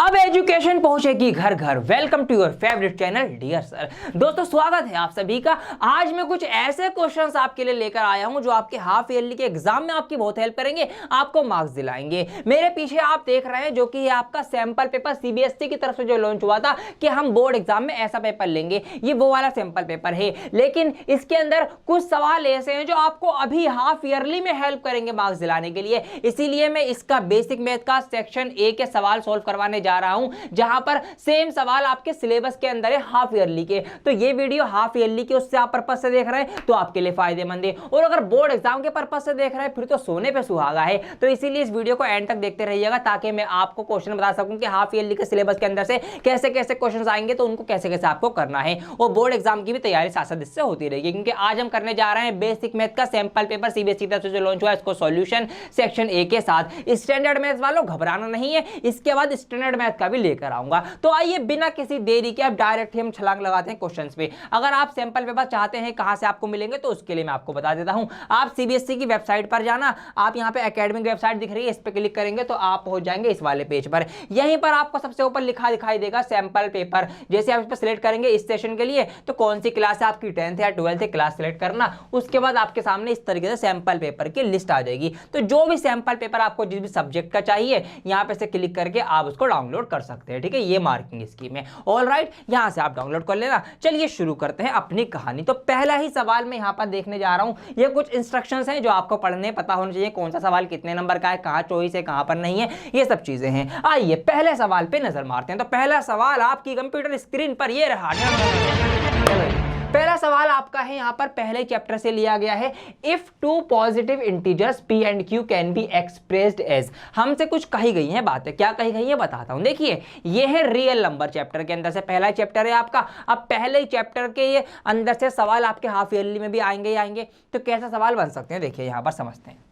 अब एजुकेशन पहुंचेगी घर घर। Welcome to your favourite channel dear sir. दोस्तों स्वागत है आप सभी का। आज मैं कुछ ऐसे क्वेश्चंस आपके लिए लेकर आया हूं जो आपके हाफ ईयरली के एग्जाम में आपकी बहुत हेल्प करेंगे, आपको मार्क्स दिलाएंगे। मेरे पीछे आप देख रहे हैं जो कि आपका सैंपल पेपर सीबीएसई की तरफ से जो लॉन्च हुआ था कि हम बोर्ड एग्जाम में ऐसा पेपर लेंगे, ये वो वाला सैंपल पेपर है। लेकिन इसके अंदर कुछ सवाल ऐसे हैं जो आपको अभी हाफ ईयरली में हेल्प करेंगे मार्क्स दिलाने के लिए। इसीलिए मैं इसका बेसिक मैथ का सेक्शन ए के सवाल सोल्व करवाने जा रहा हूं, जहां पर सेम सवाल आपके सिलेबस के अंदर है हाफ ईयरली के। तो ये वीडियो हाफ ईयरली के उससे आप पर्पस से देख रहे हैं तो आपके लिए फायदेमंद है, और अगर बोर्ड एग्जाम के पर्पस से देख रहे हैं फिर तो सोने पे सुहागा है। तो इसीलिए इस वीडियो को एंड तक देखते रहिएगा ताकि मैं आपको क्वेश्चन बता सकूं कि हाफ ईयरली के सिलेबस के अंदर से कैसे कैसे क्वेश्चन आएंगे, तो उनको कैसे कैसे आपको करना है, और बोर्ड एग्जाम की भी तैयारी साथ साथ इससे होती रहेगी। क्योंकि आज हम करने जा रहे हैं बेसिक मैथ का सैंपल पेपर सीबीएसई तरफ से जो लॉन्च हुआ है इसको सॉल्यूशन सेक्शन ए के साथ। स्टैंडर्ड मैथ वालों घबराना नहीं है, इसके बाद स्टैंडर्ड मैथ का भी लेकर आऊंगा। तो आइए बिना किसी देरी के अब डायरेक्ट हम छलांग लगाते हैं क्वेश्चंस पे। अगर आप सैंपल पेपर चाहते हैं कहां से आपको मिलेंगे तो उसके लिए मैं आपको बता देता हूं। आप सीबीएसई की वेबसाइट पर जाना, आप यहां पे एकेडमिक वेबसाइट दिख रही है, इस पे क्लिक करेंगे तो आप पहुंच जाएंगे इस वाले पेज पर। यहीं पर आपको सबसे ऊपर लिखा दिखाई देगा सैंपल पेपर। जैसे आप इस पर सिलेक्ट करेंगे इस सेशन के लिए, तो कौन सी क्लास है आपकी, 10th या 12th है, क्लास सिलेक्ट करना। उसके बाद आपके सामने इस तरीके से सैंपल पेपर की लिस्ट आ जाएगी। तो जो भी सैंपल पेपर आपको जिस भी सब्जेक्ट का चाहिए यहां पे से क्लिक करके आप उसको डाउनलोड कर सकते हैं। ठीक है, ये मार्किंग स्कीम है। ऑलराइट, यहां से आप डाउनलोड कर लेना। चलिए शुरू करते हैं अपनी कहानी। तो पहला ही सवाल मैं यहां पर देखने जा रहा हूं। ये कुछ इंस्ट्रक्शंस हैं जो आपको पढ़ने पता होने चाहिए, कौन सा सवाल कितने नंबर का है, कहां चॉइस है कहां पर नहीं है, ये सब चीजें हैं। आइए पहले सवाल पे नजर मारते हैं। तो पहला सवाल आपकी कंप्यूटर स्क्रीन पर ये रहा। पहला सवाल आपका है यहां पर पहले चैप्टर से लिया गया है। If two positive integers p and q can be expressed as. हमसे कुछ कही गई हैं बातें, क्या कही गई है बताता हूं। देखिए ये है रियल नंबर, चैप्टर के अंदर से पहला चैप्टर है आपका। अब पहले चैप्टर के ये अंदर से सवाल आपके हाफ ईयरली में भी आएंगे ही आएंगे। तो कैसा सवाल बन सकते हैं देखिए यहां पर समझते हैं।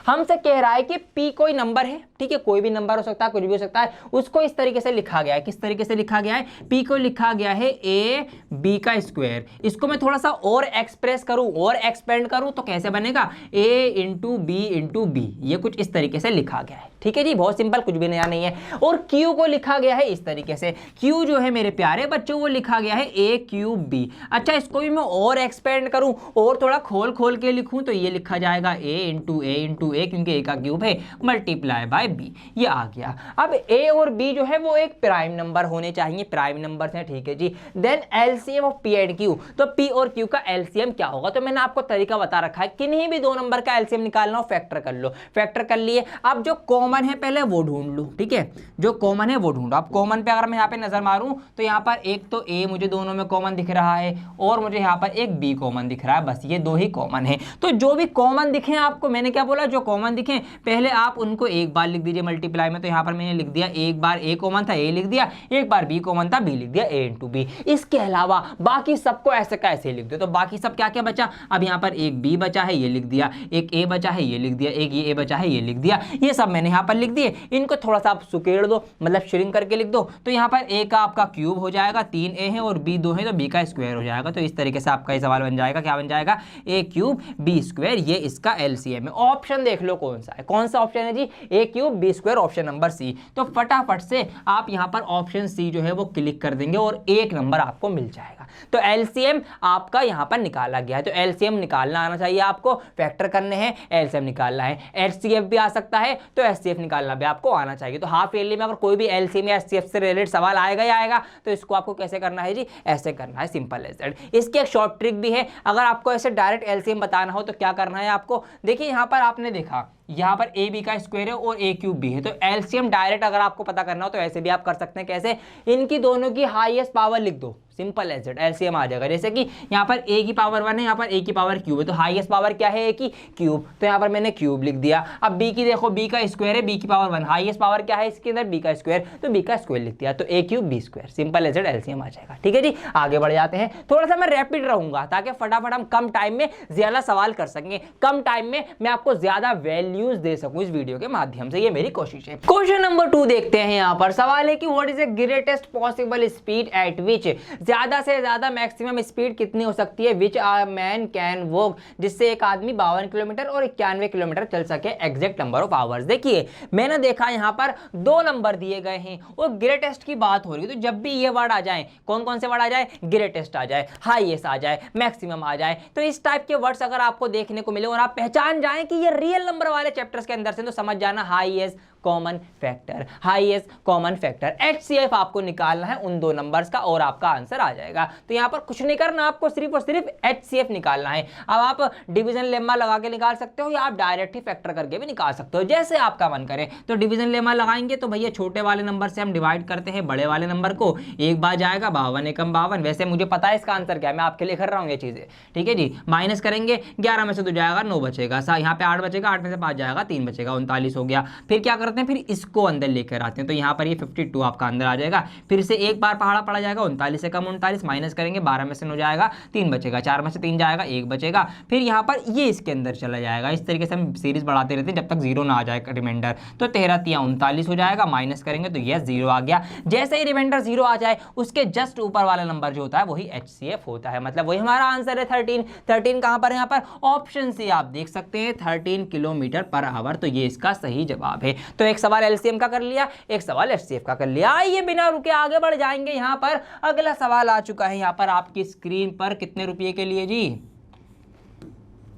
हमसे कह रहा है कि p कोई नंबर है, ठीक है, कोई भी नंबर हो सकता है, कुछ भी हो सकता है। उसको इस तरीके से लिखा गया है। किस तरीके से लिखा गया है? p को लिखा गया है a b का स्क्वायर। इसको मैं थोड़ा सा और एक्सप्रेस करूं और एक्सपेंड करूं तो कैसे बनेगा? a into B into B. ये कुछ इस तरीके से लिखा गया है। ठीक है जी, बहुत सिंपल, कुछ भी नया नहीं है। और q को लिखा गया है इस तरीके से। q जो है मेरे प्यारे बच्चों वो लिखा गया है a क्यूब b। अच्छा, इसको भी मैं और एक्सपेंड करूं और थोड़ा खोल खोल के लिखूं तो ये लिखा जाएगा a इंटू ए, क्योंकि a का क्यूब है, मल्टीप्लाई बाय b। ये आ गया। अब a और b जो है वो एक प्राइम नंबर होने चाहिए, प्राइम नंबर हैं, ठीक है जी। Then LCM of p and q। तो p और q का एलसीएम क्या होगा? तो मैंने आपको तरीका बता रखा है, किन्हीं भी दो नंबर का एलसीएम निकालना हो फैक्टर कर लो। फैक्टर कर लिए। अब जो कॉमन है पहले वो ढूंढ लो, ठीक है, जो कॉमन है वो ढूंढो। अब कॉमन पे अगर मैं यहाँ पे नजर मारूं तो यहाँ पर एक तो a मुझे दोनों में कॉमन दिख रहा है और मुझे यहाँ पर एक b कॉमन दिख रहा है, बस ये दो ही कॉमन है। तो जो भी कॉमन दिखे आपको, मैंने क्या बोला, जो कॉमन दिखे पहले आप उनको एक बार लिख दीजिए मल्टीप्लाई में। तो यहाँ पर मैंने लिख दिया, एक बार a कॉमन था a लिख दिया, एक बार b कॉमन था b लिख दिया, a इंटू b। इसके अलावा बाकी सबको ऐसे का ऐसे लिख दो। तो बाकी सब क्या क्या बचा? अब यहाँ पर एक b बचा है ये लिख दिया, एक a बचा है ये लिख दिया, एक ये a बचा है ये लिख दिया। ये सब मैंने यहाँ पर लिख दिए। इनको थोड़ा सा आप सुकेड़ दो, मतलब श्रिंक करके लिख दो। तो यहाँ पर a का आपका क्यूब हो जाएगा, 3a है और b 2 है तो b का स्क्वायर हो जाएगा। तो इस तरीके से आपका ये सवाल बन जाएगा। क्या बन जाएगा? a cube b square. ये इसका एलसीएम है। ऑप्शन देख लो कौन सा है, कौन सा ऑप्शन है जी? a cube b square, option number C. तो फटाफट से आप यहाँ पर ऑप्शन सी जो है वो क्लिक कर देंगे और एक नंबर आपको मिल जाएगा। तो एलसीएम आपका यहाँ पर निकाला गया है। तो एलसीएम निकालना आना चाहिए आपको, फैक्टर करने हैं, एलसीएम निकालना है। एचसीएफ भी आ सकता है तो एचसीएफ निकालना भी आपको आना चाहिए। तो हाफ ईयरली में अगर कोई भी एलसीएम या एचसीएफ से रिलेटेड सवाल आएगा ही आएगा, तो इसको आपको कैसे करना है जी? ऐसे करना है, सिंपल एज दैट। इसकी एक शॉर्ट ट्रिक भी है। अगर आपको ऐसे डायरेक्ट एलसीएम बताना हो तो क्या करना है आपको? देखिए यहाँ पर आपने देखा यहाँ पर a b का स्क्वायर है और a क्यूब b है। तो एलसीएम डायरेक्ट अगर आपको पता करना हो तो ऐसे भी आप कर सकते हैं। कैसे? इनकी दोनों की हाईएस्ट पावर लिख दो, सिंपल एज दैट, एलसीएम आ जाएगा। जैसे कि यहाँ पर a की पावर 1 है, यहाँ पर a की पावर क्यूब है, तो हाईएस्ट पावर क्या है? a की क्यूब। तो यहाँ पर मैंने क्यूब लिख दिया। अब b की देखो, b का स्क्वायर है, b की पावर 1, हाईएस्ट पावर क्या है इसके अंदर? b का स्क्वायर, तो b का स्क्वायर लिख दिया। तो a cube b square, simple as that, LCM आ जाएगा। ठीक है जी, आगे बढ़ जाते हैं। थोड़ा सा मैं रैपिड रहूंगा ताकि फटाफट हम कम टाइम में ज्यादा सवाल कर सकें, कम टाइम में मैं आपको ज्यादा वैल्यूज दे सकूं इस वीडियो के माध्यम से, ये मेरी कोशिश है। क्वेश्चन नंबर 2 देखते हैं। यहाँ पर सवाल है कि what is the greatest possible speed at विच ज्यादा से ज्यादा मैक्सिमम स्पीड कितनी हो सकती है, विच आ मैन कैन वॉक, जिससे एक आदमी 52 किलोमीटर और 91 किलोमीटर चल सके, एग्जैक्ट नंबर ऑफ आवर्स। देखिए मैंने देखा यहां पर 2 नंबर दिए गए हैं और ग्रेटेस्ट की बात हो रही है, तो जब भी ये वर्ड आ जाए, कौन कौन से वर्ड आ जाए, ग्रेटेस्ट आ जाए, हाईएस्ट आ जाए, मैक्सिमम आ जाए, तो इस टाइप के वर्ड्स अगर आपको देखने को मिले और आप पहचान जाएं कि ये रियल नंबर वाले चैप्टर्स के अंदर से, तो समझ जाना highest common factor, highest common factor HCF आपको निकालना है उन 2 नंबर्स का और आपका आंसर आ जाएगा। तो यहां पर कुछ नहीं करना, आपको सिर्फ और सिर्फ HCF निकालना है। अब आप डिवीजन लेम्मा लगा के निकाल सकते हो या आप डायरेक्ट ही फैक्टर करके भी निकाल सकते हो, जैसे आपका मन करे। तो डिवीजन लेम्मा लगाएंगे तो भैया छोटे वाले नंबर से हम डिवाइड करते हैं बड़े वाले नंबर को, एक बार जाएगा 52 एकम 52, वैसे मुझे पता है इसका आंसर क्या है, मैं आपके लिए कर रहा हूं ये चीजें, ठीक है जी। माइनस करेंगे 11 में से 2 जाएगा 9 बचेगा, यहाँ पे 8 बचेगा, 8 में से 5 जाएगा 3 बचेगा, 39 हो गया। फिर क्या करते हैं, फिर इसको अंदर लेकर आते हैं, तो यहाँ पर ये 52 आपका अंदर आ जाएगा। फिर से एक बार पहाड़ा पड़ा जाएगा 39 से कम 39, माइनस करेंगे 12 में से 9 जाएगा 3 बचेगा, 4 में से 3 जाएगा 1 बचेगा। फिर यहाँ पर ये इसके अंदर चला जाएगा। इस तरीके से हम सीरीज बढ़ाते रहते हैं जब तक 0 ना आ जाए रिमाइंडर। तो 13 तिया 39 हो जाएगा, माइनस करेंगे तो यस 0 आ गया। जैसे ही रिमाइंडर 0 आ जाए उसके जस्ट ऊपर वाला नंबर जो होता है वही HCF होता है, मतलब वही हमारा आंसर है 13। 13 कहां पर है, यहाँ पर ऑप्शन से आप देख सकते हैं 13 किलोमीटर पर आवर, तो ये इसका सही जवाब है। तो एक सवाल LCM का कर लिया, एक सवाल HCF का कर लिया। आइए बिना रुके आगे बढ़ जाएंगे। यहाँ पर अगला सवाल आ चुका है यहाँ पर आपकी स्क्रीन पर, कितने रुपए के लिए जी,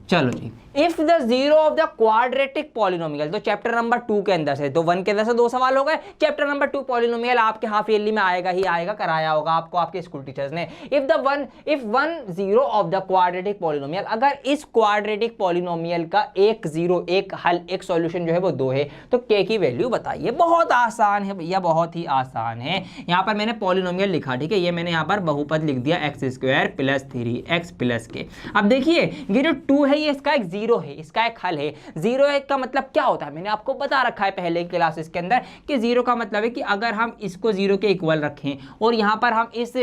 चलो जी। If the zero of the quadratic polynomial, तो चैप्टर नंबर 2 के अंदर से, तो 1 के अंदर से 2 सवाल हो गए, चैप्टर नंबर 2 पॉलिनोमियल आपके हाफ ईयरली में आएगा ही आएगा, कराया होगा आपको आपके स्कूल टीचर्स ने। If one zero of the quadratic polynomial, अगर इस क्वाड्रेटिक पॉलिनोमियल का एक जीरो, एक हल, एक सॉल्यूशन जो है वो 2 है, तो k की वैल्यू बताइए। बहुत आसान है भैया, बहुत ही आसान है। यहाँ पर मैंने पॉलिनोमियल लिखा, ठीक है, ये मैंने यहाँ पर बहुपद लिख दिया x² + 3x + k। अब देखिए ये जो 2 है ये इसका एक जीरो है, इसका एक हल है। जीरो का मतलब क्या होता है, मैंने आपको बता रखा है पहले की क्लासेस के अंदर कि जीरो का मतलब है कि अगर हम इसको 0 के इक्वल रखें और यहां पर हम इस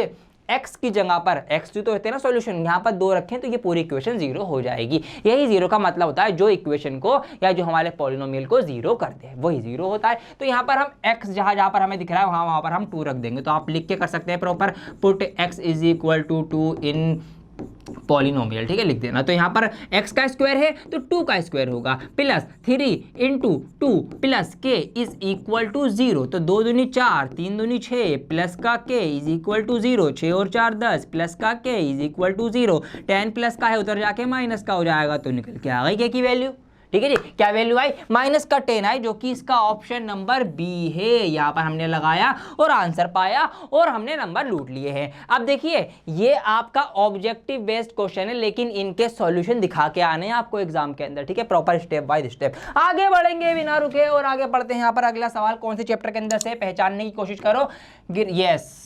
x की जगह पर x2 तो होते हैं ना सॉल्यूशन, यहां पर 2 रखें तो ये पूरी इक्वेशन 0 हो जाएगी। यही 0 का मतलब होता है, जो इक्वेशन को या जो हमारे पॉलिनोमियल को 0 करते हैं वही 0 होता है। तो यहां पर हम x जहां पर हमें दिख रहा है वहां पर हम 2 रख देंगे, तो आप लिख के कर सकते हैं प्रॉपर, पुट x = 2 इन पॉलिनोमियल, ठीक है, लिख देना। तो यहाँ पर x का स्क्वायर है तो 2 का स्क्वायर होगा, प्लस 3 × 2 प्लस k = 0, तो 2 दूनी 4, 3 दूनी 6, प्लस का k = 0, 6 और 4 10, प्लस का k = 0, 10 प्लस का है उधर जाके माइनस का हो जाएगा, तो निकल के आ गई k की वैल्यू। ठीक है जी, क्या वैल्यू आई, माइनस का 10 आई, जो कि इसका ऑप्शन नंबर बी है। यहां पर हमने लगाया और आंसर पाया और हमने नंबर लूट लिए हैं। अब देखिए ये आपका ऑब्जेक्टिव बेस्ड क्वेश्चन है, लेकिन इनके सॉल्यूशन दिखा के आने हैं आपको एग्जाम के अंदर, ठीक है, प्रॉपर स्टेप बाय स्टेप। आगे बढ़ेंगे बिना रुके और आगे बढ़ते हैं। यहाँ पर अगला सवाल कौन से चैप्टर के अंदर से, पहचानने की कोशिश करो। यस,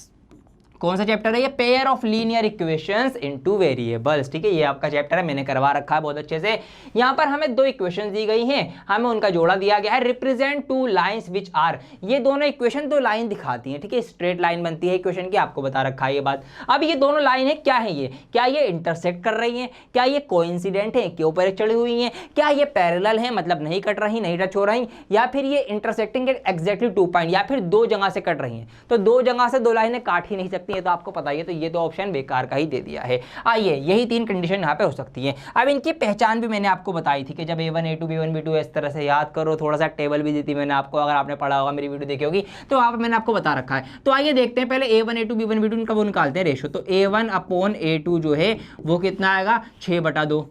कौन सा चैप्टर है ये, pair of linear equations into variables, ठीक है, ये आपका चैप्टर है, मैंने करवा रखा है बहुत अच्छे से। यहाँ पर हमें 2 इक्वेशंस दी गई हैं, हमें उनका जोड़ा दिया गया है, रिप्रेजेंट 2 लाइंस विच आर, ये दोनों इक्वेशन 2 लाइन दिखाती हैं, ठीक है, स्ट्रेट लाइन बनती है इक्वेशन की, आपको बता रखा है ये बात। अब ये दोनों लाइन है, क्या है ये, क्या ये इंटरसेक्ट कर रही हैं, क्या ये कोइंसिडेंट है, के ऊपर चढ़ी हुई हैं, क्या ये पैरेलल है, मतलब नहीं कट रही, नहीं टच हो रही, या फिर ये इंटरसेक्टिंग एग्जैक्टली 2 पॉइंट, या फिर 2 जगह से कट रही हैं। तो 2 जगह से 2 लाइनें काट ही नहीं सकती है, तो आपको पता ही है, तो ये तो ऑप्शन बेकार का ही दे दिया है। आइए, यही 3 कंडीशन यहाँ पे हो सकती है। अब इनकी पहचान भी मैंने आपको बताई थी कि जब A1 A2 B1 B2 इस तरह से याद करो, थोड़ा सा टेबल भी दी थी मैंने आपको, अगर आपने पढ़ा होगा मेरी वीडियो देखी होगी तो वहाँ पर मैंने आपको बता रखा है। तो आइए देखते हैं पहले A1 A2 B1 B2 इनका वो निकालते हैं रेशो। तो A1/A2 जो है वो कितना आएगा, 6/2,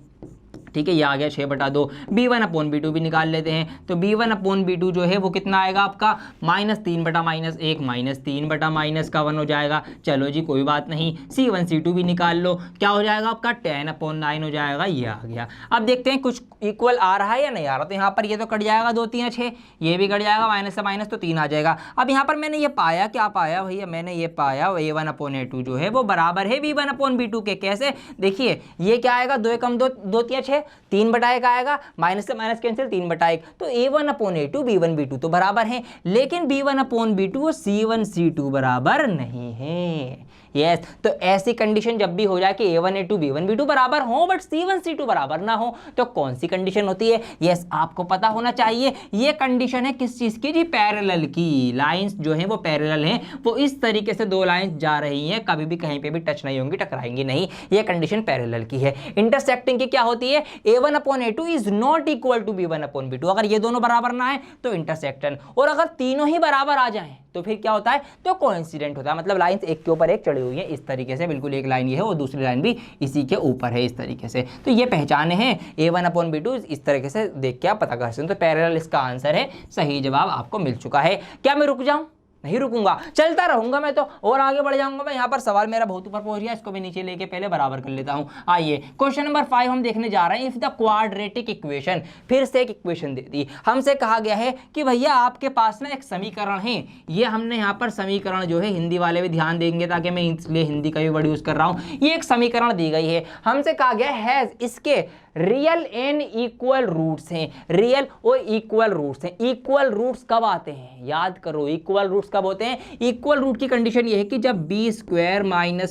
ठीक है, ये आ गया 6/2। B1/B2 भी निकाल लेते हैं, तो B1/B2 जो है वो कितना आएगा आपका, -3/-1, -3/-1 हो जाएगा। चलो जी कोई बात नहीं। C1 C2 भी निकाल लो, क्या हो जाएगा आपका, 10/9 हो जाएगा, ये आ गया। अब देखते हैं कुछ इक्वल आ रहा है या नहीं आ रहा। तो यहाँ पर ये तो कट जाएगा, 2 3 6, ये भी कट जाएगा, माइनस से माइनस तो 3 आ जाएगा। अब यहाँ पर मैंने ये पाया, क्या पाया भैया, मैंने ये पाया A1/A2 जो है वो बराबर है B1/B2 के। कैसे, देखिए ये क्या आएगा, 2 × 2 2 3 6, 3/1 आएगा, माइनस से माइनस कैंसिल, 3/1। तो A1/A2 B1 B2 तो बराबर है, लेकिन B1/B2 और C1 C2 बराबर नहीं है। यस, तो ऐसी कंडीशन जब भी हो जाए कि A1 A2 B1 B2 बराबर हो बट C1 C2 बराबर ना हो, तो कौन सी कंडीशन होती है? यस, आपको पता होना चाहिए। ये कंडीशन है किस चीज की जी? पैरेलल की। लाइंस जो है वो पैरेलल हैं, वो इस तरीके से दो लाइंस जा रही हैं, कभी भी कहीं पे भी टच नहीं होंगी, टकराएंगी नहीं। ये कंडीशन पैरेलल की है। इंटरसेक्टिंग की क्या होती है? A1/A2 is not equal to B1/B2। अगर ये दोनों बराबर ना है तो इंटरसेक्शन, और अगर तीनों ही बराबर आ जाएं तो फिर क्या होता है? तो कोइंसिडेंट होता है। मतलब लाइंस एक के ऊपर एक चढ़ी हुई है इस तरीके से, बिल्कुल एक लाइन ये है और दूसरी लाइन भी इसी के ऊपर है इस तरीके से। तो ये पहचाने हैं A1/B2, इस तरीके से देख के आप पता कर सकते हैं। तो पैरेलल इसका आंसर है, सही जवाब आपको मिल चुका है। क्या मैं रुक जाऊं? नहीं रुकूंगा, चलता रहूंगा मैं तो, और आगे बढ़ जाऊंगा मैं। यहाँ पर सवाल मेरा बहुत ऊपर पहुंच गया, इसको भी नीचे लेके पहले बराबर कर लेता हूं। आइए क्वेश्चन नंबर 5 हम देखने जा रहे हैं। इफ द क्वाड्रेटिक इक्वेशन, फिर से एक इक्वेशन दे दी, हमसे कहा गया है कि भैया आपके पास ना एक समीकरण है। ये हमने यहाँ पर समीकरण जो है, हिंदी वाले भी ध्यान देंगे ताकि मैं इसलिए हिंदी का भी वर्ड यूज कर रहा हूँ। ये एक समीकरण दी गई है, हमसे कहा गया है इसके रियल एंड इक्वल रूट्स हैं। रियल और इक्वल रूट्स हैं। इक्वल रूट्स कब आते हैं? याद करो, इक्वल रूट्स कब होते हैं? इक्वल रूट की कंडीशन ये है कि जब b² -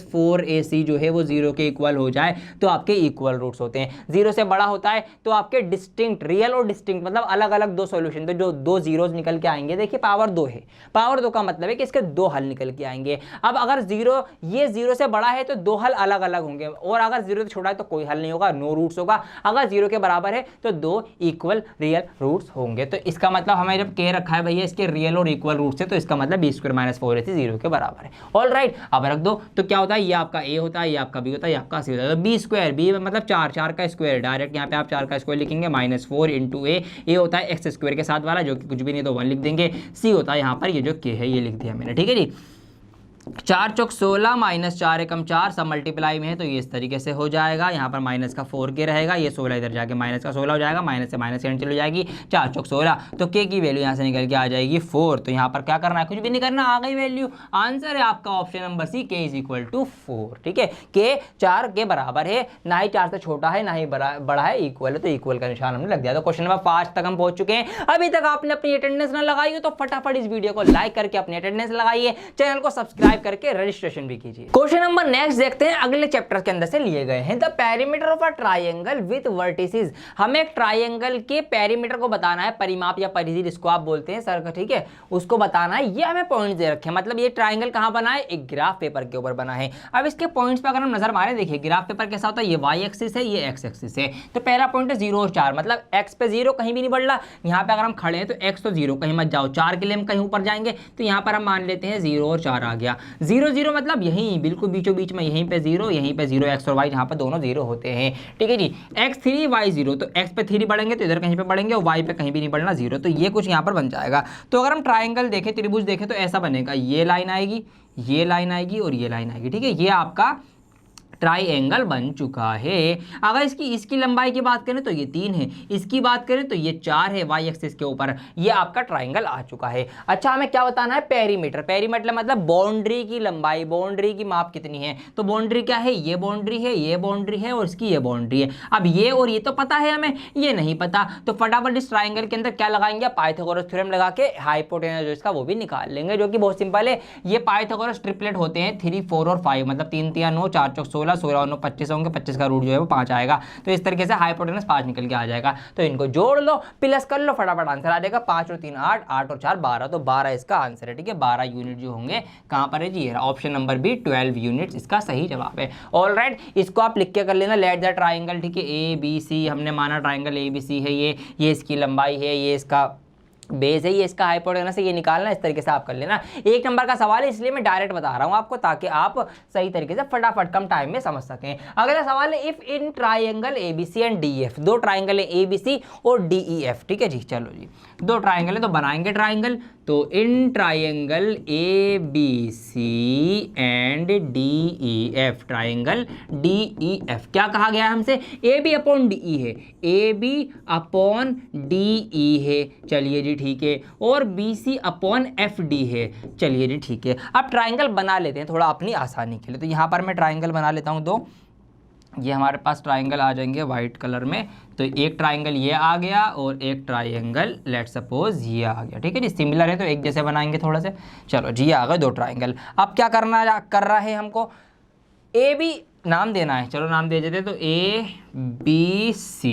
4ac जो है वो 0 के इक्वल हो जाए तो आपके इक्वल रूट्स होते हैं। 0 से बड़ा होता है तो आपके डिस्टिंक्ट, रियल और डिस्टिंक्ट मतलब अलग अलग दो सॉल्यूशन, तो जो दो जीरोस निकल के आएंगे, देखिए पावर 2 है, पावर 2 का मतलब है कि इसके दो हल निकल के आएंगे। अब अगर ये 0 से बड़ा है तो दो हल अलग अलग होंगे, और अगर 0 से छोटा है तो कोई हल नहीं होगा, नो रूट्स होगा। अगर 0 के बराबर है तो दो इक्वल रियल रूट्स होंगे। तो इसका मतलब हमें जब कह रखा है भैया इसके रियल और इक्वल रूट्स है, तो इसका मतलब b² - 4ac 0 के बराबर है। ऑल राइट, अब रख दो तो क्या होता है? ये आपका a होता है, ये आपका b होता है, ये आपका c होता है। तो b² मतलब 4 का स्क्वायर, डायरेक्ट यहाँ पे आप 4 का स्क्वायर लिखेंगे, -4 × a होता है x² के साथ वाला, जो कि कुछ भी नहीं तो 1 लिख देंगे। c होता है यहाँ पर ये जो k है, ये लिख दिया मैंने, ठीक है जी। 4 चौक 16 -4 एकम 4, सब मल्टीप्लाई में है तो ये इस तरीके से हो जाएगा। यहाँ पर माइनस का 4 के रहेगा, ये 16 इधर जाके माइनस का 16 हो जाएगा, माइनस से माइनस कैंसिल हो जाएगी। 4 चौक 16, तो के की वैल्यू यहाँ से निकल के आ जाएगी 4। तो यहाँ पर क्या करना है? कुछ भी नहीं करना, आ गई वैल्यू। आंसर है आपका ऑप्शन नंबर सी, के = 4। ठीक है, के 4 के बराबर है, ना ही 4 से छोटा है ना ही बड़ा है, इक्वल है, तो इक्वल का निशान हमने लग दिया। तो क्वेश्चन नंबर 5 तक हम पहुंच चुके हैं। अभी तक आपने अपनी अटेंडेंस ना लगाई हो तो फटाफट इस वीडियो को लाइक करके अपनी अटेंडेंस लगाइए, चैनल को सब्सक्राइब करके रजिस्ट्रेशन भी कीजिए। क्वेश्चन नंबर नेक्स्ट देखते हैं, अगले चैप्टर के अंदर से लिए गए हैं। The perimeter of a triangle with vertices. हमें एक ट्रायंगल के पेरीमीटर को बताना है, परिमाप या परिधि जिसको आप बोलते हैं सर, ठीक है, उसको बताना है। ये हमें पॉइंट्स दे रखे हैं, मतलब ये ट्रायंगल कहां बना है? एक ग्राफ पेपर के ऊपर बना है। अब इसके पॉइंट्स पर अगर हम नजर मारें, देखिए ग्राफ पेपर कैसा होता है, ये y एक्सिस है, ये x एक्सिस है। तो पहला पॉइंट है 0 और 4, मतलब x पे 0 कहीं भी नहीं बढ़ रहा। यहाँ पे अगर हम खड़े हैं तो x तो 0 कहीं मत जाओ, 4 के लिए हम कहीं ऊपर जाएंगे, तो यहाँ पर हम मान लेते हैं 0 और 4 आ गया। 0 0 मतलब यहीं बिल्कुल बीचों बीच में, यहीं पे 0, यहीं पे 0, x और y जहाँ पर दोनों 0 होते हैं। ठीक है जी, x3 y0, तो x पे 3 बढ़ेंगे तो इधर कहीं पे बढ़ेंगे, और y पे कहीं भी नहीं बढ़ना, 0। तो ये कुछ यहाँ पर बन जाएगा। तो अगर हम ट्राइंगल देखें, त्रिभुज देखें, तो ऐसा बनेगा, ये लाइन आएगी, ये लाइन आएगी और ये लाइन आएगी। ठीक है, ये आपका ट्राइंगल बन चुका है। अगर इसकी लंबाई की बात करें तो ये 3 है, इसकी बात करें तो ये 4 है, y एक्सिस के ऊपर। ये आपका ट्राइंगल आ चुका है। अच्छा, हमें क्या बताना है? पेरीमीटर। पेरीमीटर मतलब बाउंड्री की लंबाई, बाउंड्री की माप कितनी है। तो बाउंड्री क्या है? ये बाउंड्री है, ये बाउंड्री है और इसकी ये बाउंड्री है। अब ये और ये तो पता है हमें, ये नहीं पता, तो फटाफट इस ट्राइंगल के अंदर क्या लगाएंगे? पाइथागोरस थ्योरम लगा के हाइपोटेनस जो इसका वो भी निकाल लेंगे, जो कि बहुत सिंपल है। ये पाइथागोरस ट्रिपलेट होते हैं 3 4 और 5, मतलब 3 3 9, 4 चौक 16, 16 9 25 होंगे, 25 का रूट जो है वो 5 आएगा। तो इस तरीके से हाइपोटेनस 5 निकल के आ जाएगा। तो इनको जोड़ लो, प्लस कर लो, फटाफट आंसर आ जाएगा। 5 और 3 8, 8 और 4 12, तो 12 इसका आंसर है। ठीक है, 12 यूनिट जो होंगे कहां पर है जी? ऑप्शन नंबर बी 12 यूनिट्स इसका सही जवाब है। ऑल राइट, इसको आप लिख के कर लेना, लेट द ट्राइंगल। ठीक है, ABC हमने माना ट्राइंगल ABC है, ये इसकी लंबाई है, ये इसका बेस है, ये इसका हाइपोटेनस है, ये निकालना। इस तरीके से आप कर लेना। 1 नंबर का सवाल है इसलिए मैं डायरेक्ट बता रहा हूं आपको, ताकि आप सही तरीके से फटाफट कम टाइम में समझ सकें। अगला सवाल है, if in triangle ABC and DEF, दो ट्राइंगल है ABC और DEF। ठीक है जी, चलो जी, दो ट्राइंगल है तो बनाएंगे ट्राइंगल। तो in triangle ABC and DEF, triangle DEF क्या कहा गया हमसे? AB/DE है, AB/DE है, चलिए जी ठीक है, और BC/FD है, चलिए जी ठीक है। अब ट्राइंगल बना लेते हैं थोड़ा अपनी आसानी के लिए। तो यहाँ पर मैं ट्राइंगल बना लेता हूँ दो, ये हमारे पास ट्राइंगल आ जाएंगे वाइट कलर में। तो एक ट्राइंगल ये आ गया और एक ट्राइंगल लेट सपोज ये आ गया, ठीक है जी। सिमिलर है तो एक जैसे बनाएंगे थोड़ा से। चलो जी, आ गए 2 ट्राइंगल। अब क्या कर रहा है हमको, ए बी नाम देना है। चलो नाम दे देते, तो ABC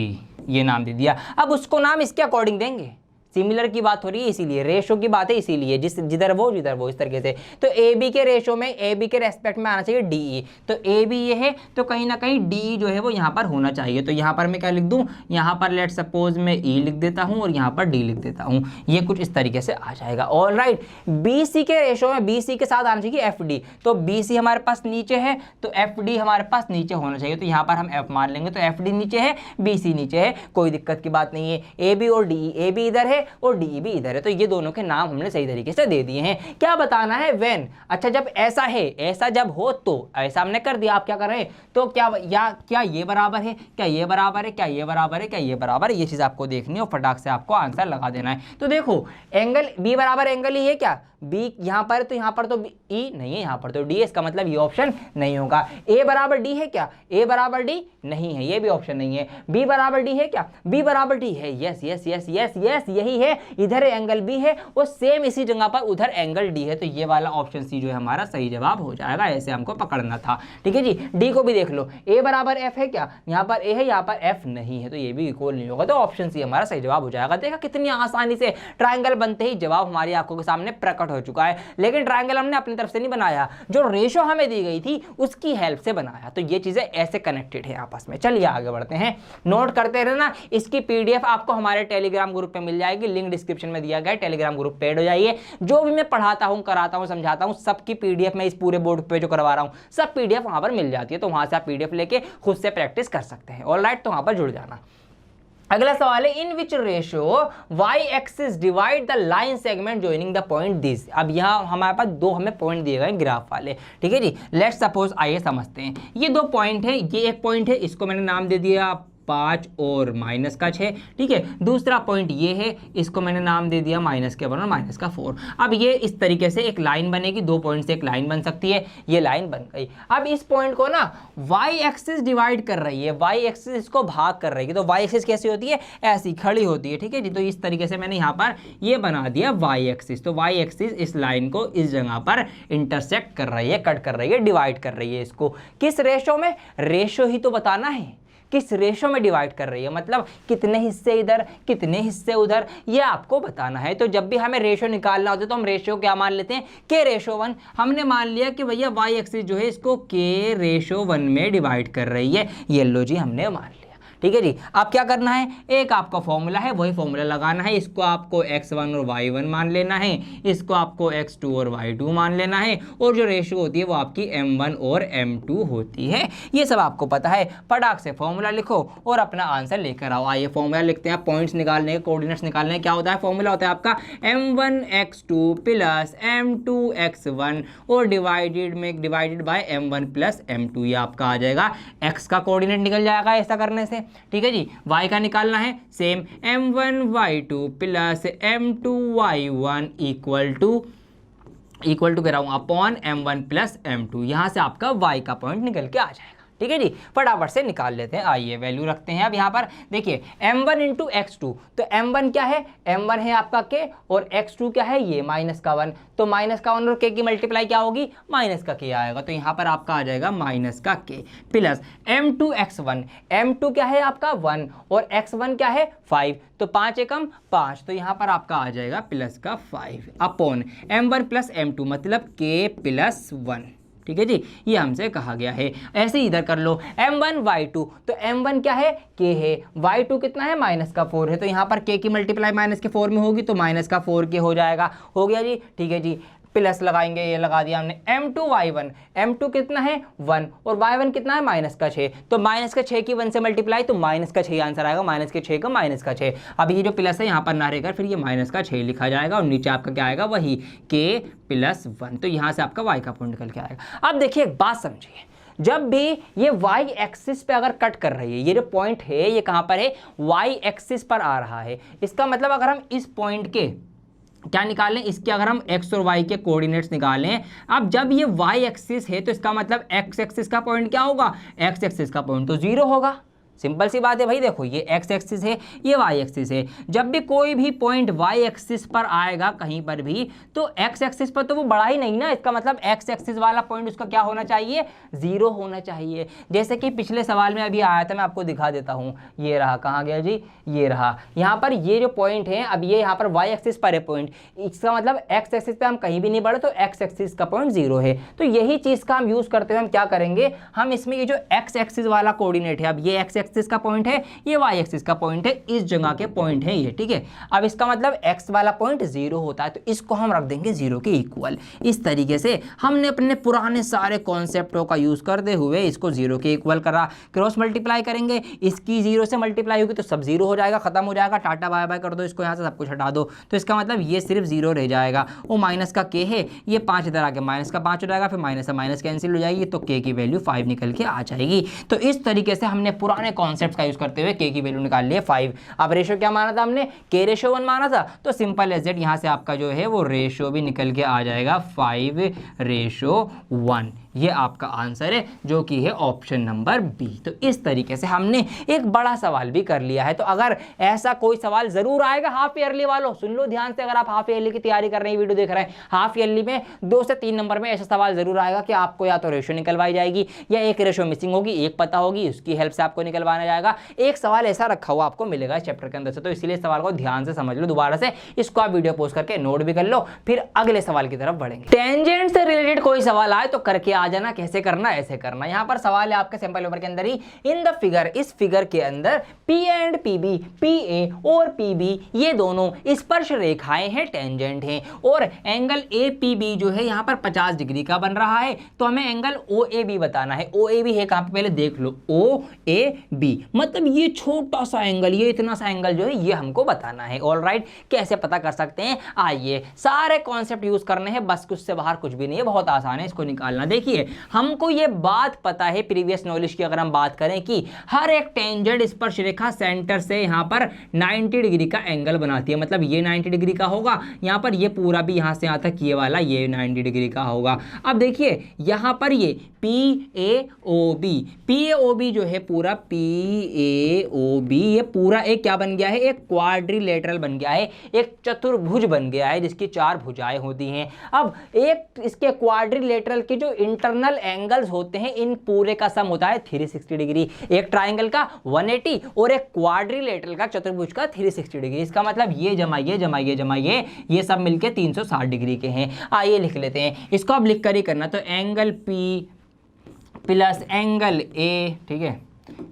ये नाम दे दिया। अब उसको नाम इसके अकॉर्डिंग देंगे, सिमिलर की बात हो रही है इसीलिए, रेशो की बात है इसीलिए, जिधर वो इस तरीके से। तो ए बी के रेशो में, ए बी के रेस्पेक्ट में आना चाहिए DE। तो ए बी ये है तो कहीं ना कहीं DE जो है वो यहाँ पर होना चाहिए। तो यहाँ पर मैं क्या लिख दूँ, यहाँ पर लेट सपोज मैं E लिख देता हूँ और यहाँ पर D लिख देता हूँ। ये कुछ इस तरीके से आ जाएगा। ऑलराइट, BC के रेशो में BC के साथ आना चाहिए FD। तो BC हमारे पास नीचे है तो FD हमारे पास नीचे होना चाहिए। तो यहाँ पर हम F मान लेंगे। तो FD नीचे है, BC नीचे है, कोई दिक्कत की बात नहीं है। AB और DE, AB इधर है और DE भी इधर है। तो ये दोनों के नाम हमने सही तरीके से दे दिए हैं। क्या बताना है, व्हेन। अच्छा, जब ऐसा है, ऐसा जब हो तो ऐसा हमने कर दिया। आप क्या कर रहे हैं, तो क्या ये बराबर है, क्या ये बराबर है, क्या ये बराबर है, क्या ये बराबर है, ये चीज आपको देखनी है और फटाक से आपको आंसर लगा देना है। तो देखो, एंगल B बराबर एंगल E है क्या, B यहाँ पर, तो यहाँ पर तो E नहीं है, यहाँ पर तो D है। इसका मतलब ये ऑप्शन नहीं होगा। A बराबर D है क्या, A बराबर D नहीं है, ये भी ऑप्शन नहीं है। B बराबर D है क्या, B बराबर D है। Yes yes yes yes yes, यही है। इधर एंगल B है और सेम इसी जगह पर उधर एंगल D है। तो ये वाला ऑप्शन C जो है हमारा सही जवाब हो जाएगा। ऐसे हमको पकड़ना था, ठीक है जी। D को भी देख लो, A बराबर F है क्या, यहाँ पर A है, यहाँ पर F नहीं है, तो ये भी इक्वल नहीं होगा। तो ऑप्शन C हमारा सही जवाब हो जाएगा। देखा कितनी आसानी से ट्राइंगल बनते ही जवाब हमारी आंखों के सामने प्रकट हो चुका है। लेकिन ट्रायंगल हमने अपनी तरफ से नहीं बनाया, जो रेशो हमें दी गई थी उसकी हेल्प से बनाया। तो ये चीजें ऐसे कनेक्टेड है आपस में। चलिए आगे बढ़ते हैं, नोट करते रहना। इसकी PDF आपको हमारे टेलीग्राम ग्रुप पे मिल जाएगी, लिंक डिस्क्रिप्शन में दिया गया है। टेलीग्राम ग्रुप पे ऐड हो जाइए। जो भी मैं पढ़ाता हूँ, कराता हूँ, समझाता हूँ, सबकी PDF मैं इस पूरे बोर्ड पे जो करवा रहा हूँ सब PDF वहां पर मिल जाती है। तो वहां से आप PDF लेके खुद से प्रैक्टिस कर सकते हैं। ऑलराइट, तो वहां पर जुड़ जाना। अगला सवाल है, in which ratio y axis divide the line segment joining the point this. अब यहाँ हमारे पास 2 हमें पॉइंट दिए गए ग्राफ वाले, ठीक है जी। लेट्स सपोज, आइए समझते हैं। ये 2 पॉइंट है, ये एक पॉइंट है, इसको मैंने नाम दे दिया 5 और -6, ठीक है। दूसरा पॉइंट ये है, इसको मैंने नाम दे दिया -1 और -4। अब ये इस तरीके से एक लाइन बनेगी, 2 पॉइंट से एक लाइन बन सकती है। ये लाइन बन गई। अब इस पॉइंट को ना y एक्सिस डिवाइड कर रही है, y एक्सिस इसको भाग कर रही है। तो y एक्सिस कैसी होती है, ऐसी खड़ी होती है, ठीक है जी। तो इस तरीके से मैंने यहाँ पर ये बना दिया y एक्सिस। तो y एक्सिस इस लाइन को इस जगह पर इंटरसेक्ट कर रही है, कट कर रही है, डिवाइड कर रही है। इसको किस रेशो में, रेशो ही तो बताना है, किस रेशो में डिवाइड कर रही है, मतलब कितने हिस्से इधर कितने हिस्से उधर, ये आपको बताना है। तो जब भी हमें रेशो निकालना होता है तो हम रेशो क्या मान लेते हैं, K/1। हमने मान लिया कि भैया y एक्सिस जो है इसको K/1 में डिवाइड कर रही है। ये लो जी, हमने मान लिया, ठीक है जी। अब क्या करना है, एक आपका फॉर्मूला है, वही फॉर्मूला लगाना है। इसको आपको x1 और y1 मान लेना है, इसको आपको x2 और y2 मान लेना है, और जो रेशियो होती है वो आपकी m1 और m2 होती है। ये सब आपको पता है। फटाक से फॉर्मूला लिखो और अपना आंसर लेकर आओ। आइए फॉर्मूला लिखते हैं। पॉइंट्स निकालने के, कोऑर्डिनेट्स निकालने, क्या होता है फॉर्मूला, होता है आपका m1x2 प्लस m2x1 और divided by m1 plus m2। ये आपका आ जाएगा, x का कोऑर्डिनेट निकल जाएगा ऐसा करने से, ठीक है जी। y का निकालना है, same m1y2 plus m2y1 equal to कह रहा हूं अपॉन m1 प्लस m2। यहां से आपका y का पॉइंट निकल के आ जाएगा, ठीक है जी। फटाफट से निकाल लेते हैं। आइए वैल्यू रखते हैं। अब यहाँ पर देखिए m1 इंटू x2, तो m1 क्या है, m1 है आपका k और x2 क्या है, ये -1। तो -1 और k की मल्टीप्लाई क्या होगी, -k आएगा। तो यहाँ पर आपका आ जाएगा -k प्लस m2x1, m2 क्या है आपका 1 और x1 क्या है 5, तो 5 एकम 5, तो यहाँ पर आपका आ जाएगा +5 अपॉन m1 प्लस m2 मतलब k+1, ठीक है जी। ये हमसे कहा गया है। ऐसे इधर कर लो m1y2, तो m1 क्या है, k है, y2 कितना है, -4 है। तो यहाँ पर k की मल्टीप्लाई -4 में होगी तो -4k हो जाएगा। हो गया जी, ठीक है जी। प्लस लगाएंगे, ये लगा दिया हमने। m2y1, m2 कितना है 1 और y1 कितना है -6, तो -6 की 1 से मल्टीप्लाई तो -6 आंसर आएगा। -6 का -6। अब ये जो प्लस है यहाँ पर ना रहेगा, फिर ये -6 लिखा जाएगा और नीचे आपका क्या आएगा, वही k+1। तो यहाँ से आपका y का पॉइंट निकल के आएगा। अब देखिए एक बात समझिए, जब भी ये y एक्सिस पे अगर कट कर रही है, ये जो पॉइंट है ये कहाँ पर है, y एक्सिस पर आ रहा है। इसका मतलब अगर हम इस पॉइंट के क्या निकालें, इसके अगर हम x और y के कोऑर्डिनेट्स निकालें, अब जब ये y एक्सिस है तो इसका मतलब x एक्सिस का पॉइंट क्या होगा, x एक्सिस का पॉइंट तो 0 होगा। सिंपल सी बात है भाई, देखो ये x एक्सिस है, ये y एक्सिस है, जब भी कोई भी पॉइंट y एक्सिस पर आएगा कहीं पर भी तो x एक्सिस पर तो वो बढ़ा ही नहीं ना, इसका मतलब x एक्सिस वाला पॉइंट उसका क्या होना चाहिए, 0 होना चाहिए। जैसे कि पिछले सवाल में अभी आया था, मैं आपको दिखा देता हूँ, ये रहा, कहाँ गया जी, ये रहा, यहाँ पर ये जो पॉइंट है, अब ये यहाँ पर y एक्सिस पर है पॉइंट, इसका मतलब x एक्सिस पे हम कहीं भी नहीं बढ़े तो x एक्सिस का पॉइंट 0 है। तो यही चीज़ का हम यूज़ करते हुए हम क्या करेंगे, हम इसमें ये जो x एक्सिस वाला कोऑर्डिनेट है, अब ये x एक्सिस का पॉइंट है, ये y एक्सिस का पॉइंट है, इस जगह के पॉइंट है ये, ठीक है। अब इसका मतलब x वाला पॉइंट 0 होता है, तो इसको हम रख देंगे 0 के इक्वल। इस तरीके से हमने अपने पुराने सारे कॉन्सेप्टों का यूज करते हुए इसको 0 के इक्वल करा। क्रॉस मल्टीप्लाई करेंगे, इसकी 0 से मल्टीप्लाई होगी तो सब 0 हो जाएगा, खत्म हो जाएगा, टाटा बाय बाय कर दो इसको, यहाँ से सब कुछ हटा दो, तो इसका मतलब ये सिर्फ 0 रह जाएगा। वो माइनस का k है, ये 5 इधर आके माइनस का 5 हो जाएगा, फिर माइनस से माइनस कैंसिल हो जाएगी, तो k की वैल्यू 5 निकल के आ जाएगी। तो इस तरीके से हमने पुराने कॉन्सेप्ट का यूज करते हुए k की वैल्यू निकाल लिए 5। अब रेशो क्या माना था हमने, k रेशो 1 माना था, तो सिंपल एज दैट यहाँ से आपका जो है वो रेशो भी निकल के आ जाएगा 5:1। ये आपका आंसर है जो कि है ऑप्शन नंबर बी। तो इस तरीके से हमने एक बड़ा सवाल भी कर लिया है। तो अगर ऐसा कोई सवाल जरूर आएगा हाफ ईयरली वालों, सुन लो ध्यान से, अगर आप हाफ ईयरली की तैयारी कर रहे हैं, वीडियो देख रहे हैं, हाफ ईयरली में 2 से 3 नंबर में ऐसा सवाल जरूर आएगा कि आपको या तो रेशो निकलवाई जाएगी या एक रेशो मिसिंग होगी, एक पता होगी, उसकी हेल्प से आपको निकलवाना जाएगा। एक सवाल ऐसा रखा हुआ आपको मिलेगा इस चैप्टर के अंदर से, तो इसलिए सवाल को ध्यान से समझ लो दोबारा से, इसको आप वीडियो पोस्ट करके नोट भी कर लो, फिर अगले सवाल की तरफ बढ़ेंगे। टेंजेंट से रिलेटेड कोई सवाल आए तो करके आ जाना, कैसे करना, ऐसे करना। यहां पर सवाल है आपके सैंपल पेपर के अंदर ही, इन द फिगर, इस फिगर के अंदर P एंड PB, PA और PB ये दोनों स्पर्श रेखाएं हैं, टेंजेंट हैं, और एंगल APB जो है यहां पर 50 डिग्री का बन रहा है, तो हमें एंगल OAB बताना है। OAB है कहां पे, पहले देख लो, OAB मतलब ये छोटा सा एंगल, ये इतना सा एंगल जो है ये हमको बताना है। ऑलराइट, कैसे पता कर सकते हैं, आइए सारे कॉन्सेप्ट यूज करने हैं, बस कुछ से बाहर कुछ भी नहीं है, बहुत आसान है इसको निकालना। देखिए हमको ये बात पता है प्रीवियस नॉलेज की, अगर हम बात करें कि हर एक टेंजेंट स्पर्श रेखा सेंटर से यहां पर 90 डिग्री का एंगल बनाती है, मतलब ये 90 डिग्री का होगा, यहां पर ये पूरा भी यहां से यहां तक ये वाला ये 90 डिग्री का होगा। अब देखिए यहां पर ये PAOB जो है पूरा PAOB ये पूरा एक क्या बन गया है, एक क्वाड्रिलेटरल बन गया है, एक चतुर्भुज बन गया है जिसकी 4 भुजाएं होती हैं। अब एक इसके क्वाड्रिलेटरल के जो इंटरनल एंगल्स होते हैं, इन पूरे का सम होता है 360 डिग्री, एक ट्राइंगल का 180 और एक क्वाड्रिलेटरल का चतुर्भुज का 360 डिग्री। इसका मतलब ये जमा ये जमा ये जमा ये सब मिलके 360 डिग्री के हैं। आइए लिख लेते हैं इसको, अब लिख कर ही करना, तो angle P plus angle A, ठीक है,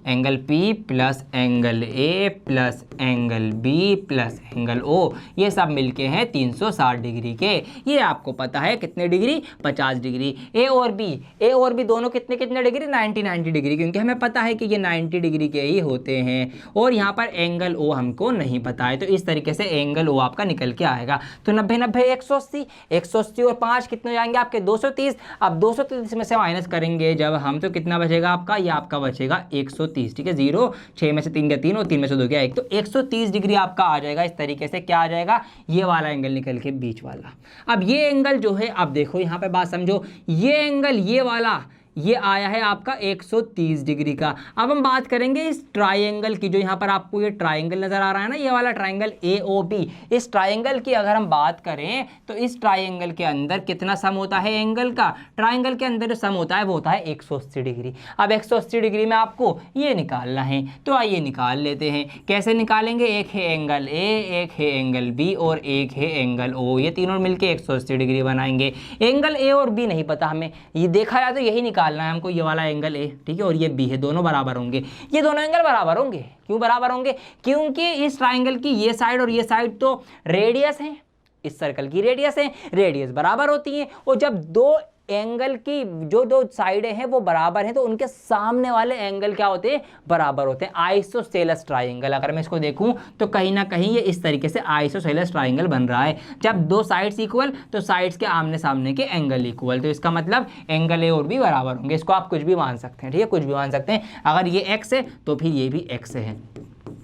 angle P plus angle A plus angle B plus angle O, ये सब मिलके हैं 360 डिग्री के। ये आपको पता है कितने डिग्री, 50 डिग्री। A और B दोनों कितने कितने डिग्री, 90 डिग्री, क्योंकि हमें पता है कि ये 90 डिग्री के ही होते हैं। और यहाँ पर एंगल O हमको नहीं पता है, तो इस तरीके से एंगल O आपका निकल के आएगा। तो 90 90 180 और 5 कितने हो जाएंगे आपके 230। अब 230 में से माइनस करेंगे जब हम, तो कितना बचेगा आपका, ये आपका बचेगा 130, ठीक है, 0 6 में से 3 गया 3 और 3 में से 2 गया 1, तो 130 डिग्री आपका आ जाएगा। इस तरीके से क्या आ जाएगा, ये वाला एंगल निकल के बीच वाला। अब ये एंगल जो है, अब देखो यहाँ पे बात समझो, ये एंगल ये वाला ये आया है आपका 130 डिग्री का। अब हम बात करेंगे इस ट्राइंगल की, जो यहाँ पर आपको ये ट्राइंगल नजर आ रहा है ना, ये वाला ट्राइंगल AOB, इस ट्राइंगल की अगर हम बात करें तो इस ट्राइंगल के अंदर कितना सम होता है एंगल का, ट्राइंगल के अंदर जो सम होता है वो होता है 180 डिग्री। अब 180 डिग्री में आपको ये निकालना है, तो आइए निकाल लेते हैं। कैसे निकालेंगे, एक है एंगल A, एक है एंगल B और एक है एंगल O, ये तीनों मिलकर 180 डिग्री बनाएंगे। एंगल A और B नहीं पता हमें, ये देखा जाए तो यही निकालना है हमको, ये वाला एंगल A, ठीक है, और ये B है, दोनों बराबर होंगे, ये दोनों एंगल बराबर होंगे। क्यों बराबर होंगे, क्योंकि इस ट्राइंगल की ये साइड और ये साइड तो रेडियस है, इस सर्कल की रेडियस है, रेडियस बराबर होती है, और जब दो एंगल की जो दो साइडें हैं वो बराबर हैं तो उनके सामने वाले एंगल क्या होते हैं, बराबर होते हैं। आइसोसेलेस ट्राइंगल, अगर मैं इसको देखूं तो कहीं ना कहीं ये इस तरीके से आइसोसेलेस ट्राइंगल बन रहा है। जब दो साइड्स इक्वल तो साइड्स के आमने सामने के एंगल इक्वल, तो इसका मतलब एंगल ए और बी बराबर होंगे। इसको आप कुछ भी मान सकते हैं, ठीक है, कुछ भी मान सकते हैं। अगर ये एक्स है तो फिर ये भी एक्स है।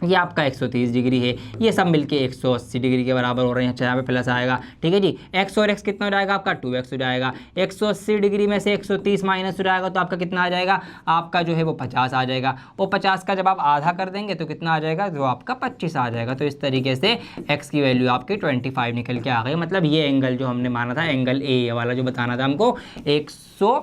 ये आपका 130 डिग्री है, ये सब मिलके 180 डिग्री के बराबर हो रहे हैं। अच्छा, यहाँ पे प्लस आएगा, ठीक है जी। x और x कितना हो जाएगा आपका 2x हो जाएगा। 180 डिग्री में से 130 माइनस हो जाएगा तो आपका कितना आ जाएगा, आपका जो है वो 50 आ जाएगा। और 50 का जब आप आधा कर देंगे तो कितना आ जाएगा, जो आपका 25 आ जाएगा। तो इस तरीके से x की वैल्यू आपकी 25 निकल के आ गई। मतलब ये एंगल जो हमने माना था, एंगल ए वाला जो बताना था हमको, 100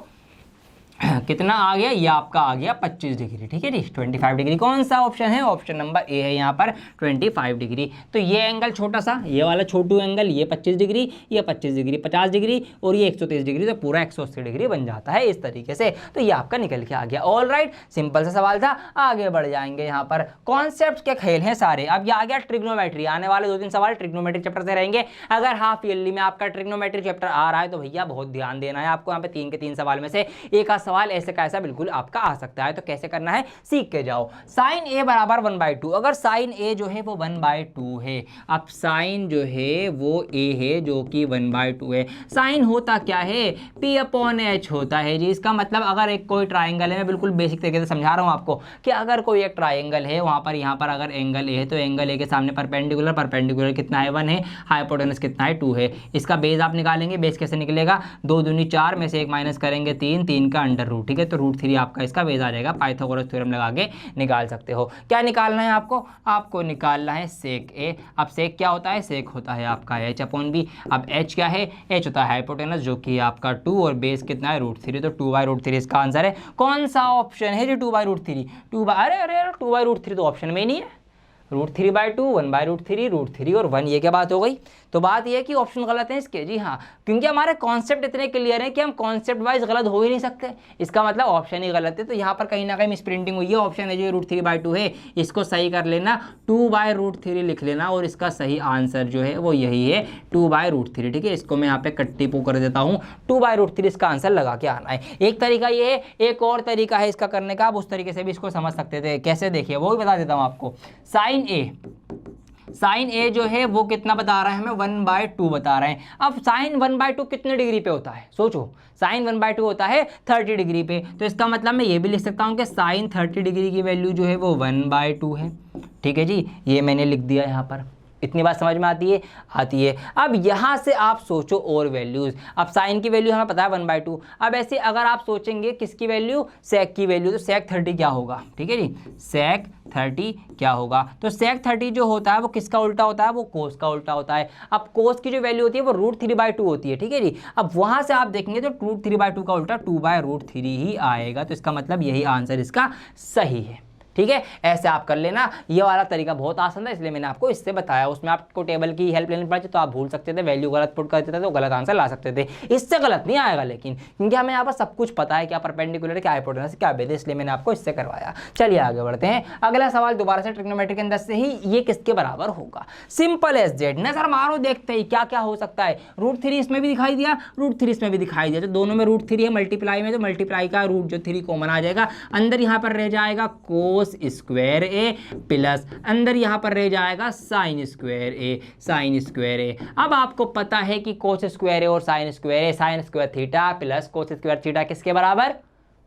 कितना आ गया, ये आपका आ गया 25 डिग्री, ठीक है जी। 25 डिग्री कौन सा ऑप्शन है, ऑप्शन नंबर ए है यहाँ पर 25 डिग्री। तो ये एंगल छोटा सा, ये वाला छोटू एंगल, ये 25 डिग्री, ये 25 डिग्री, 50 डिग्री और ये 130 डिग्री, तो पूरा 180 डिग्री बन जाता है इस तरीके से। तो ये आपका निकल के आ गया। ऑल राइट, सिंपल सा सवाल था। आगे बढ़ जाएंगे, यहाँ पर कॉन्सेप्ट के खेल हैं सारे। अब ये आ गया ट्रिग्नोमेट्री। आने वाले 2-3 सवाल ट्रिग्नोमेट्री चैप्टर से रहेंगे। अगर हाफ ईयरली में आपका ट्रिग्नोमेट्री चैप्टर आ रहा है तो भैया बहुत ध्यान देना है आपको। यहाँ पे 3 के 3 सवाल में से एक आध सवाल ऐसे कैसा बिल्कुल आपका आ सकता है। तो कैसे करना है सीख के जाओ। साइन ए बराबर 1/2। अगर साइन ए जो है वो 1/2 है, अब साइन जो है वो ए है जो कि 1/2 है। साइन होता क्या है, P/H होता है जी। इसका मतलब अगर एक कोई ट्राइंगल है, मैं बिल्कुल बेसिक तरीके से समझा रहा हूँ आपको, कि अगर कोई एक ट्राइंगल है, वहां पर यहाँ पर अगर एंगल ए है तो एंगल ए के सामने परपेंडिकुलर कितना है 1 है, हाइपोटेनस कितना है 2 है। इसका बेस आप निकालेंगे, बेस कैसे निकलेगा, 2 दूनी 4 में से 1 माइनस करेंगे 3 का अंडर रूट, ठीक है। तो √3 आपका इसका बेस आ जाएगा। पाइथागोरस थ्योरम लगा के निकाल सकते हो। क्या निकालना है आपको निकालना है सेक ए। अब सेक क्या होता है, सेक होता है आपका H/B। अब H क्या है, H होता है हाइपोटेनस जो कि आपका 2 और बेस कितना है √3, तो 2/√3 इसका आंसर है। कौन सा ऑप्शन है जी 2/√3? अरे 2/√3 तो ऑप्शन में ही नहीं है। √3/2, 1/√3, √3 और 1, ये क्या बात हो गई। तो बात ये है कि ऑप्शन गलत है इसके, जी हाँ, क्योंकि हमारे कॉन्सेप्ट इतने क्लियर है कि हम कॉन्सेप्ट वाइज गलत हो ही नहीं सकते। इसका मतलब ऑप्शन ही गलत है। तो यहाँ पर कहीं ना कहीं मिसप्रिंटिंग हुई है। ऑप्शन है जो √3/2 है, इसको सही कर लेना, 2/√3 लिख लेना और इसका सही आंसर जो है वो यही है 2/√3, ठीक है। इसको मैं यहाँ पे कट्टी पू कर देता हूँ, 2/√3 इसका आंसर लगा के आना है। एक तरीका ये है, एक और तरीका है इसका करने का, आप उस तरीके से भी इसको समझ सकते थे। कैसे, देखिए वो भी बता देता हूँ आपको। साइन ए जो है वो कितना बता रहा है हमें, 1/2 बता रहे हैं। अब साइन 1/2 कितने डिग्री पे होता है, सोचो। साइन 1/2 होता है 30 डिग्री पे। तो इसका मतलब मैं ये भी लिख सकता हूँ कि साइन 30 डिग्री की वैल्यू जो है वो 1/2 है, ठीक है जी। ये मैंने लिख दिया यहाँ पर। इतनी बात समझ में आती है। अब यहाँ से आप सोचो और वैल्यूज़। अब साइन की वैल्यू हमें पता है 1/2। अब ऐसे अगर आप सोचेंगे किसकी वैल्यू, सेक की वैल्यू, तो सेक 30 क्या होगा, ठीक है जी। सेक 30 क्या होगा, तो सेक 30 जो होता है वो किसका उल्टा होता है, वो कोस का उल्टा होता है। अब कोस की जो वैल्यू होती है वो √3/2 होती है, ठीक है जी। अब वहाँ से आप देखेंगे तो √3/2 का उल्टा 2/√3 ही आएगा। तो इसका मतलब यही आंसर इसका सही है, ठीक है। ऐसे आप कर लेना। ये वाला तरीका बहुत आसान था, इसलिए मैंने आपको इससे बताया। उसमें आपको टेबल की हेल्प लेनी पड़ती तो आप भूल सकते थे, वैल्यू गलत पुट कर देते थे तो गलत आंसर ला सकते थे। इससे गलत नहीं आएगा लेकिन, क्योंकि हमें यहाँ पर सब कुछ पता है, क्या परपेंडिकुलर, क्या हाइपोटेनस, क्या बेस, इसलिए मैंने आपको इससे करवाया। चलिए आगे बढ़ते हैं। अगला सवाल दोबारा से ट्रिग्नोमेट्री के अंदर से ही, ये किसके बराबर होगा। सिंपल एज जेड, नजर मारो देखते ही क्या क्या हो सकता है। √3 इसमें भी दिखाई दिया, √3 इसमें भी दिखाई दिया, तो दोनों में √3 है। मल्टीप्लाई में तो मल्टीप्लाई का रूट जो 3 कॉमन आ जाएगा। अंदर यहाँ पर रह जाएगा कोस स्क्वायर ए प्लस अंदर यहां पर रह जाएगा साइन स्क्वायर ए। अब आपको पता है कि कोस स्क्वायर ए और sine square theta plus cos square theta किसके बराबर,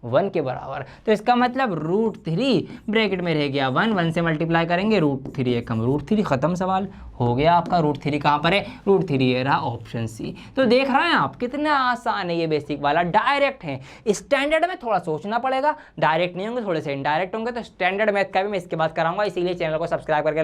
1 के बराबर। तो इसका मतलब √3 ब्रैकेट में रह गया 1 से मल्टीप्लाई करेंगे, √3 एकम √3 खत्म, सवाल हो गया आपका। √3 कहाँ पर है, √3 ये रहा ऑप्शन सी। तो देख रहे हैं आप कितना आसान है ये बेसिक वाला, डायरेक्ट है। स्टैंडर्ड में थोड़ा सोचना पड़ेगा, डायरेक्ट नहीं होंगे, थोड़े से इनडायरेक्ट होंगे। तो स्टैंडर्ड मैथ का भी मैं इसके बाद कराऊंगा, इसीलिए चैनल को सब्सक्राइब करके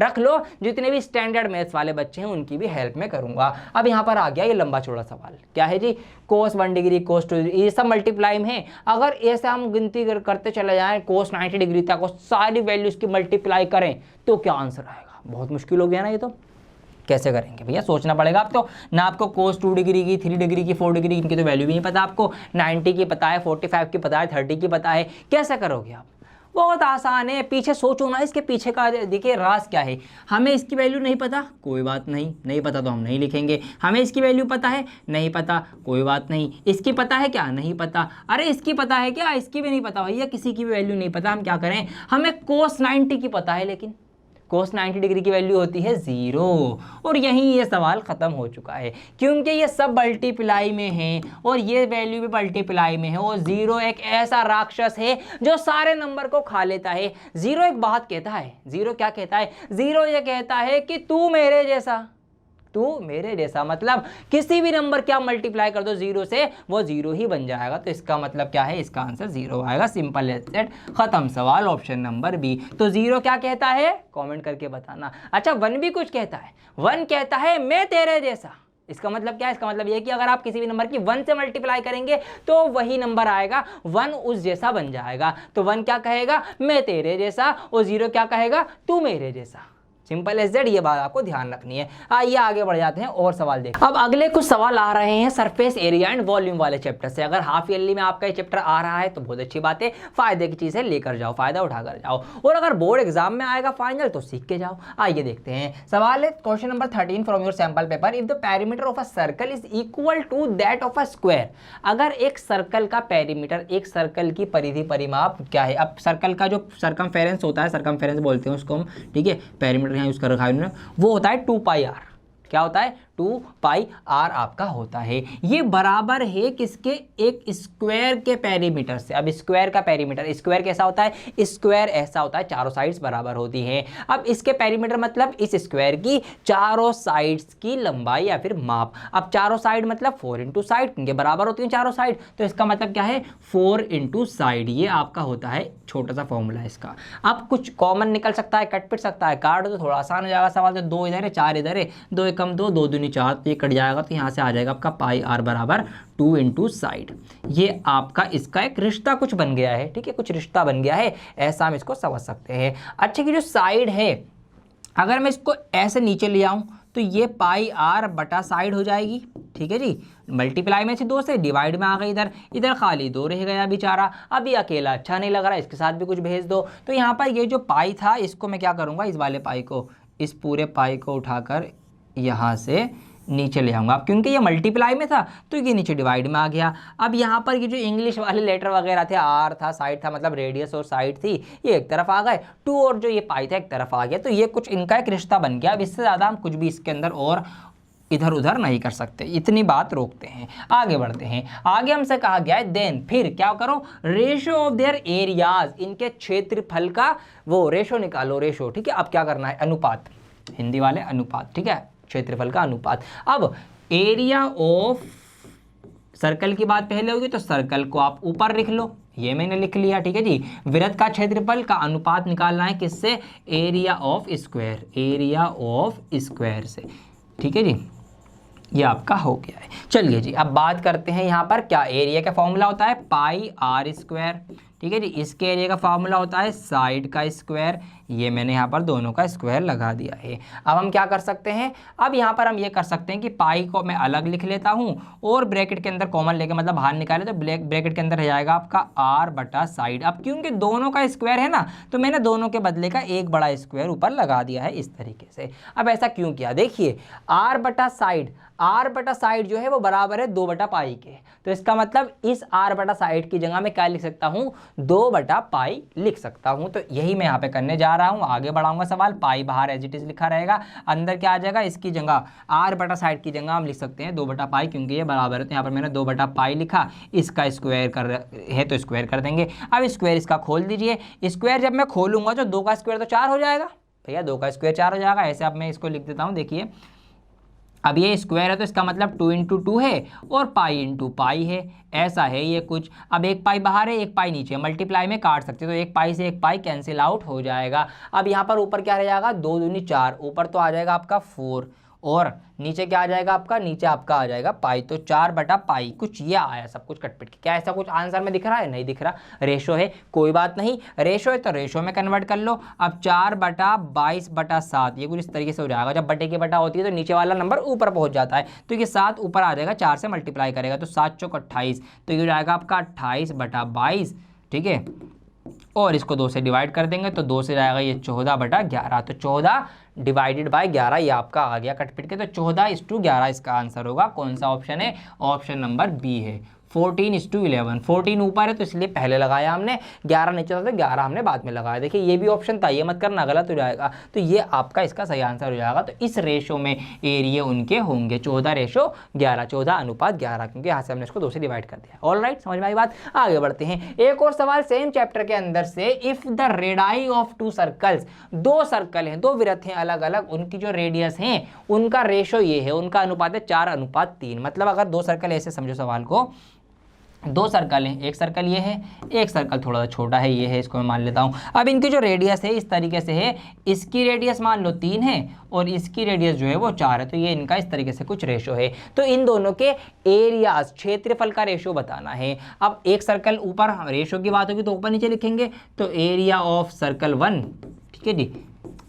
रख लो। जितने भी स्टैंडर्ड मैथ्स वाले बच्चे हैं उनकी भी हेल्प में करूंगा। अब यहाँ पर आ गया ये लंबा चौड़ा सवाल, क्या है जी, कोस 1 डिग्री, कोस 2 डिग्री, ये सब मल्टीप्लाई में है। अगर ऐसे हम गिनती करते चले जाएं कोस 90 डिग्री तक और सारी वैल्यूज की मल्टीप्लाई करें तो क्या आंसर आएगा। बहुत मुश्किल हो गया ना ये तो। कैसे करेंगे भैया, सोचना पड़ेगा। अब तो ना आपको कोस 2 डिग्री की, 3 डिग्री की, 4 डिग्री की तो वैल्यू भी नहीं पता आपको, 90 की पता है, 45 की पता है, 30 की पता है। कैसे करोगे आप, बहुत आसान है। पीछे सोचो ना, इसके पीछे का देखिए राज क्या है। हमें इसकी वैल्यू नहीं पता, कोई बात नहीं पता तो हम नहीं लिखेंगे। हमें इसकी वैल्यू पता है, नहीं पता, कोई बात नहीं। इसकी पता है क्या, नहीं पता। अरे इसकी पता है क्या, इसकी भी नहीं पता भैया, किसी की भी वैल्यू नहीं पता। हम क्या करें, हमें कोस 90 की पता है, लेकिन cos 90 डिग्री की वैल्यू होती है 0। और यहीं ये सवाल ख़त्म हो चुका है, क्योंकि ये सब मल्टीप्लाई में है और ये वैल्यू भी मल्टीप्लाई में है, और 0 एक ऐसा राक्षस है जो सारे नंबर को खा लेता है। 0 एक बात कहता है, 0 क्या कहता है? 0 ये कहता है कि तू मेरे जैसा, तू मेरे जैसा, मतलब किसी भी नंबर क्या मल्टीप्लाई कर दो 0 से, वो 0 ही बन जाएगा। तो इसका मतलब क्या है? इसका आंसर 0 आएगा। सिंपल एज दैट, खत्म सवाल। Option number B. तो 0 क्या कहता है? कमेंट करके बताना। अच्छा, 1 भी कुछ कहता है। 1 कहता है मैं तेरे जैसा। इसका मतलब क्या है? इसका मतलब ये कि अगर आप किसी भी नंबर की 1 से मल्टीप्लाई करेंगे तो वही नंबर आएगा, 1 उस जैसा बन जाएगा। तो 1 क्या कहेगा? मैं तेरे जैसा, और 0 क्या कहेगा? तू मेरे जैसा। सिंपल एज दैट, ये बात आपको ध्यान रखनी है। आइए आगे बढ़ जाते हैं और सवाल देखते हैं। अब अगले कुछ सवाल आ रहे हैं सरफेस एरिया एंड वॉल्यूम वाले चैप्टर से। अगर हाफ ईयरली में आपका ये चैप्टर आ रहा है तो बहुत अच्छी बात है, फायदे की चीज़ है, लेकर जाओ, फायदा उठाकर जाओ। और अगर बोर्ड एग्जाम में आएगा फाइनल तो सीख के जाओ। आइए देखते हैं। सवाल है question number 13 from your sample paper. If the perimeter of a circle is equal to that of a square. अगर एक सर्कल का पेरीमीटर, एक सर्कल की परिधि परिमाप क्या है? अब सर्कल का जो सर्कमफेरेंस होता है, सर्कमफेरेंस बोलते हैं उसको हम, ठीक है, पेरीमीटर यहाँ यूज कर रखा है, वो होता है 2 पाई आर। क्या होता है? 2 पाई आर आपका होता है। ये बराबर है किसके? एक स्क्वायर के पेरीमीटर से। अब स्क्वायर का पेरीमीटर, स्क्वायर कैसा होता है? स्क्वायर ऐसा होता है, चारों साइड्स बराबर होती हैं। अब इसके पेरीमीटर मतलब इस स्क्वायर की चारों साइड्स की लंबाई या फिर माप। अब चारों साइड मतलब 4 इंटू साइड, इनके बराबर होती हैं चारों साइड, तो इसका मतलब क्या है? 4 इंटू साइड। ये आपका होता है छोटा सा फॉर्मूला इसका। अब कुछ कॉमन निकल सकता है, कट पिट सकता है, काट दो तो थोड़ा आसान हो जाएगा सवाल। तो 2 इधर है, 4 इधर है, 2 एकम 2, 2 दूनी 4, तो ये कट जाएगा। तो यहाँ से आ जाएगा आपका पाई आर बराबर 2 इंटू साइड। ये आपका इसका एक रिश्ता कुछ बन गया है, ठीक है, कुछ रिश्ता बन गया है, ऐसा हम इसको समझ सकते हैं। अच्छा, कि जो साइड है, अगर मैं इसको ऐसे नीचे ले आऊँ तो ये पाई आर बटा साइड हो जाएगी, ठीक है जी। मल्टीप्लाई में से 2 से, डिवाइड में आ गई, इधर इधर खाली 2 रह गया बेचारा। अब ये अकेला अच्छा नहीं लग रहा, इसके साथ भी कुछ भेज दो। तो यहाँ पर ये जो पाई था, इसको मैं क्या करूँगा? इस वाले पाई को, इस पूरे पाई को उठाकर यहाँ से नीचे ले आऊँगा। अब क्योंकि ये मल्टीप्लाई में था तो ये नीचे डिवाइड में आ गया। अब यहाँ पर ये जो इंग्लिश वाले लेटर वगैरह थे, आर था, साइड था, मतलब रेडियस और साइड थी, ये एक तरफ आ गए, 2 और जो ये पाई था एक तरफ आ गया। तो ये कुछ इनका एक रिश्ता बन गया। अब इससे ज़्यादा हम कुछ भी इसके अंदर और इधर उधर नहीं कर सकते, इतनी बात रोकते हैं। आगे बढ़ते हैं। आगे हमसे कहा गया है देन, फिर क्या करो? रेशो ऑफ देयर एरियाज, इनके क्षेत्रफल का वो रेशो निकालो, रेशो, ठीक है। अब क्या करना है? अनुपात, हिंदी वाले अनुपात, ठीक है, क्षेत्रफल का अनुपात। अब एरिया ऑफ सर्कल की बात पहले होगी तो सर्कल को आप ऊपर लिख लो, ये मैंने लिख लिया, ठीक है जी। वृत्त का क्षेत्रफल का अनुपात निकालना है किससे? Area of square, area of square से, ठीक है जी। ये आपका हो गया है। चलिए जी, अब बात करते हैं यहाँ पर क्या एरिया का फॉर्मूला होता है? पाई आर स्क्वायर, ठीक है जी। इसके एरिया का फॉर्मूला होता है साइड का स्क्वायर। ये मैंने यहाँ पर दोनों का स्क्वायर लगा दिया है। अब हम क्या कर सकते हैं? अब यहाँ पर हम ये कर सकते हैं कि पाई को मैं अलग लिख लेता हूँ और ब्रैकेट के अंदर कॉमन लेके, मतलब बाहर निकाले तो ब्रैकेट के अंदर रह जाएगा आपका आर बटा साइड। अब क्योंकि दोनों का स्क्वायर है ना, तो मैंने दोनों के बदले का एक बड़ा स्क्वायर ऊपर लगा दिया है इस तरीके से। अब ऐसा क्यों किया? देखिए, आर बटा साइड जो है वो बराबर है 2 बटा पाई के। तो इसका मतलब इस आर बटा साइड की जगह मैं क्या लिख सकता हूँ? 2 बटा पाई लिख सकता हूँ। तो यही मैं यहाँ पे करने जा रहा हूँ। आगे बढ़ाऊंगा सवाल, पाई बाहर एज इट इज लिखा रहेगा, अंदर क्या आ जाएगा? इसकी जगह आर बटा साइड की जगह हम लिख सकते हैं 2 बटा पाई, क्योंकि ये बराबर है। तो यहाँ पर मैंने 2 बटा पाई लिखा, इसका स्क्वायर कर है तो स्क्वायर कर देंगे। अब स्क्वायर इसका खोल दीजिए। स्क्वायर जब मैं खोलूंगा तो 2 का स्क्वायर तो 4 हो जाएगा भैया, 2 का स्क्वायर 4 हो जाएगा। ऐसे अब मैं इसको लिख देता हूँ, देखिए अब ये स्क्वायर है तो इसका मतलब 2 इंटू 2 है और पाई इंटू पाई है, ऐसा है ये कुछ। अब एक पाई बाहर है, एक पाई नीचे, मल्टीप्लाई में काट सकते तो एक पाई से एक पाई कैंसिल आउट हो जाएगा। अब यहाँ पर ऊपर क्या रह जाएगा? 2 दूनी 4, ऊपर तो आ जाएगा आपका 4 और नीचे क्या आ जाएगा आपका? नीचे आपका आ जाएगा पाई। तो 4 बटा पाई, कुछ ये आया सब कुछ कटपिट के। क्या ऐसा कुछ आंसर में दिख रहा है? नहीं दिख रहा, रेशो है, कोई बात नहीं, रेशो है तो रेशो में कन्वर्ट कर लो। अब 4 बटा 22 बटा 7, ये कुछ इस तरीके से हो जाएगा। जब बटे की बटा होती है तो नीचे वाला नंबर ऊपर पहुंच जाता है, तो ये 7 ऊपर आ जाएगा, 4 से मल्टीप्लाई करेगा तो 7 चौक 28, तो ये हो जाएगा आपका 28 बटा 22, ठीक है। और इसको 2 से डिवाइड कर देंगे तो 2 से जाएगा ये 14 बटा 11, तो 14 डिवाइडेड बाय 11 ये आपका आ गया कटपिट के। तो 14:11 इसका आंसर होगा। कौन सा ऑप्शन है? ऑप्शन नंबर बी है। 14:11, 14 ऊपर है तो इसलिए पहले लगाया हमने, 11 नीचे था तो 11 हमने बाद में लगाया। देखिए ये भी ऑप्शन था, ये मत करना गलत हो जाएगा। तो ये आपका इसका सही आंसर हो जाएगा। तो इस रेशो में एरिया उनके होंगे 14:11, 14:11, क्योंकि यहाँ से हमने इसको 2 से डिवाइड कर दिया। ऑलराइट, समझ में आई बात। आगे बढ़ते हैं, एक और सवाल सेम चैप्टर के अंदर से। If the radii of 2 circles, 2 circle हैं, 2 वृत्त हैं अलग अलग, उनकी जो रेडियस है उनका रेशो ये है, उनका अनुपात है 4:3। मतलब अगर 2 सर्कल, ऐसे समझो सवाल को, 2 सर्कल हैं, एक सर्कल ये है, एक सर्कल थोड़ा सा छोटा है ये है, इसको मैं मान लेता हूँ। अब इनकी जो रेडियस है इस तरीके से है, इसकी रेडियस मान लो 3 है और इसकी रेडियस जो है वो 4 है। तो ये इनका इस तरीके से कुछ रेशो है। तो इन दोनों के एरियाज, क्षेत्रफल का रेशो बताना है। अब एक सर्कल ऊपर, रेशो की बात होगी तो ऊपर नीचे लिखेंगे, तो एरिया ऑफ सर्कल 1, ठीक है जी,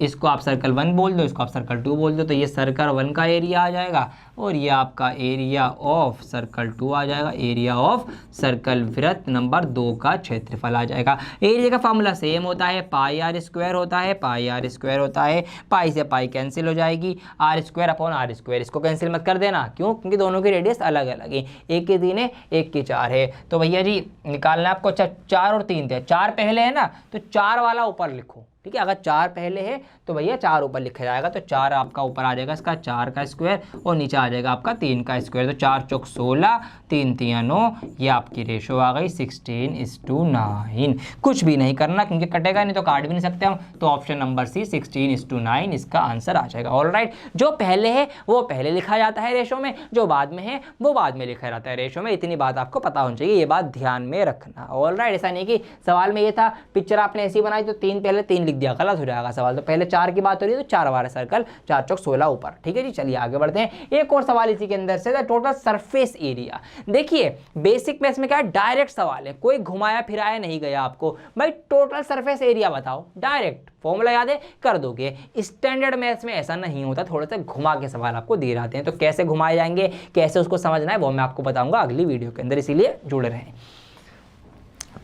इसको आप सर्कल 1 बोल दो, इसको आप सर्कल 2 बोल दो। तो ये सर्कल 1 का एरिया आ जाएगा और ये आपका एरिया ऑफ सर्कल 2 आ जाएगा, एरिया ऑफ सर्कल वृत्त नंबर 2 का क्षेत्रफल आ जाएगा। एरिया का फॉर्मूला सेम होता है, पाई आर स्क्वायर होता है, पाई आर स्क्वायर होता है। पाई से पाई कैंसिल हो जाएगी, R square upon R square, इसको कैंसिल मत कर देना। क्यों? क्योंकि दोनों की रेडियस अलग अलग है, एक की 3 है, एक की 4 है। तो भैया जी निकालना है आपको, 4 और 3 थे, 4 पहले है ना, तो 4 वाला ऊपर लिखो, ठीक है। अगर 4 पहले है तो भैया 4 ऊपर लिखा जाएगा। तो 4 आपका ऊपर आ जाएगा इसका 4 का स्क्वायर और नीचे आ जाएगा आपका 3 का स्क्वायर। तो 4 चौक 16, 3 तिया 9, ये आपकी रेशो आ गई 16:9। कुछ भी नहीं करना क्योंकि कटेगा नहीं तो काट भी नहीं सकते हम। तो ऑप्शन नंबर सी 16:9 इसका आंसर आ जाएगा। ऑलराइट, जो पहले है वो पहले लिखा जाता है रेशो में, जो बाद में है वो बाद में लिखा जाता है रेशो में। इतनी बात आपको पता होनी चाहिए, ये बात ध्यान में रखना। ऑलराइट, ऐसा नहीं कि सवाल में ये था पिक्चर आपने ऐसी बनाई तो 3 पहले 3 लिख दिया, गलत हो जाएगा सवाल। तो पहले 4 की बात हो रही है तो 4 वाला सर्कल, 4 चौक 16 ऊपर, ठीक है जी। चलिए आगे बढ़ते हैं। एक और सवाल इसी के अंदर से, टोटल सरफेस एरिया। देखिए बेसिक में इसमें क्या है, डायरेक्ट सवाल है, कोई घुमाया फिराया नहीं गया आपको। भाई टोटल सरफेस एरिया बताओ, डायरेक्ट फॉर्मूला याद है कर दोगे। स्टैंडर्ड मैथ्स में ऐसा नहीं होता, थोड़े से घुमा के सवाल आपको दे रहते हैं। तो कैसे घुमाए जाएंगे, कैसे उसको समझना है, वो मैं आपको बताऊंगा अगली वीडियो के अंदर, इसीलिए जुड़े रहें।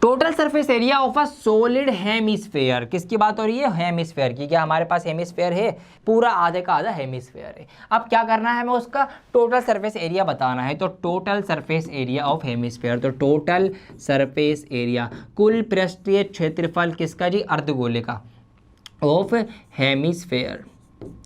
Total surface area of a solid hemisphere, किसकी बात हो रही है, हेमिस्फेयर की। क्या हमारे पास हेमिस्फेयर है, पूरा आधे का आधा हेमिस्फेयर है। अब क्या करना है, हमें उसका टोटल सरफेस एरिया बताना है। तो total surface area of hemisphere, तो टोटल सरफेस एरिया, कुल पृष्ठीय क्षेत्रफल किसका जी, अर्धगोले का, ऑफ हेमिस्फेयर,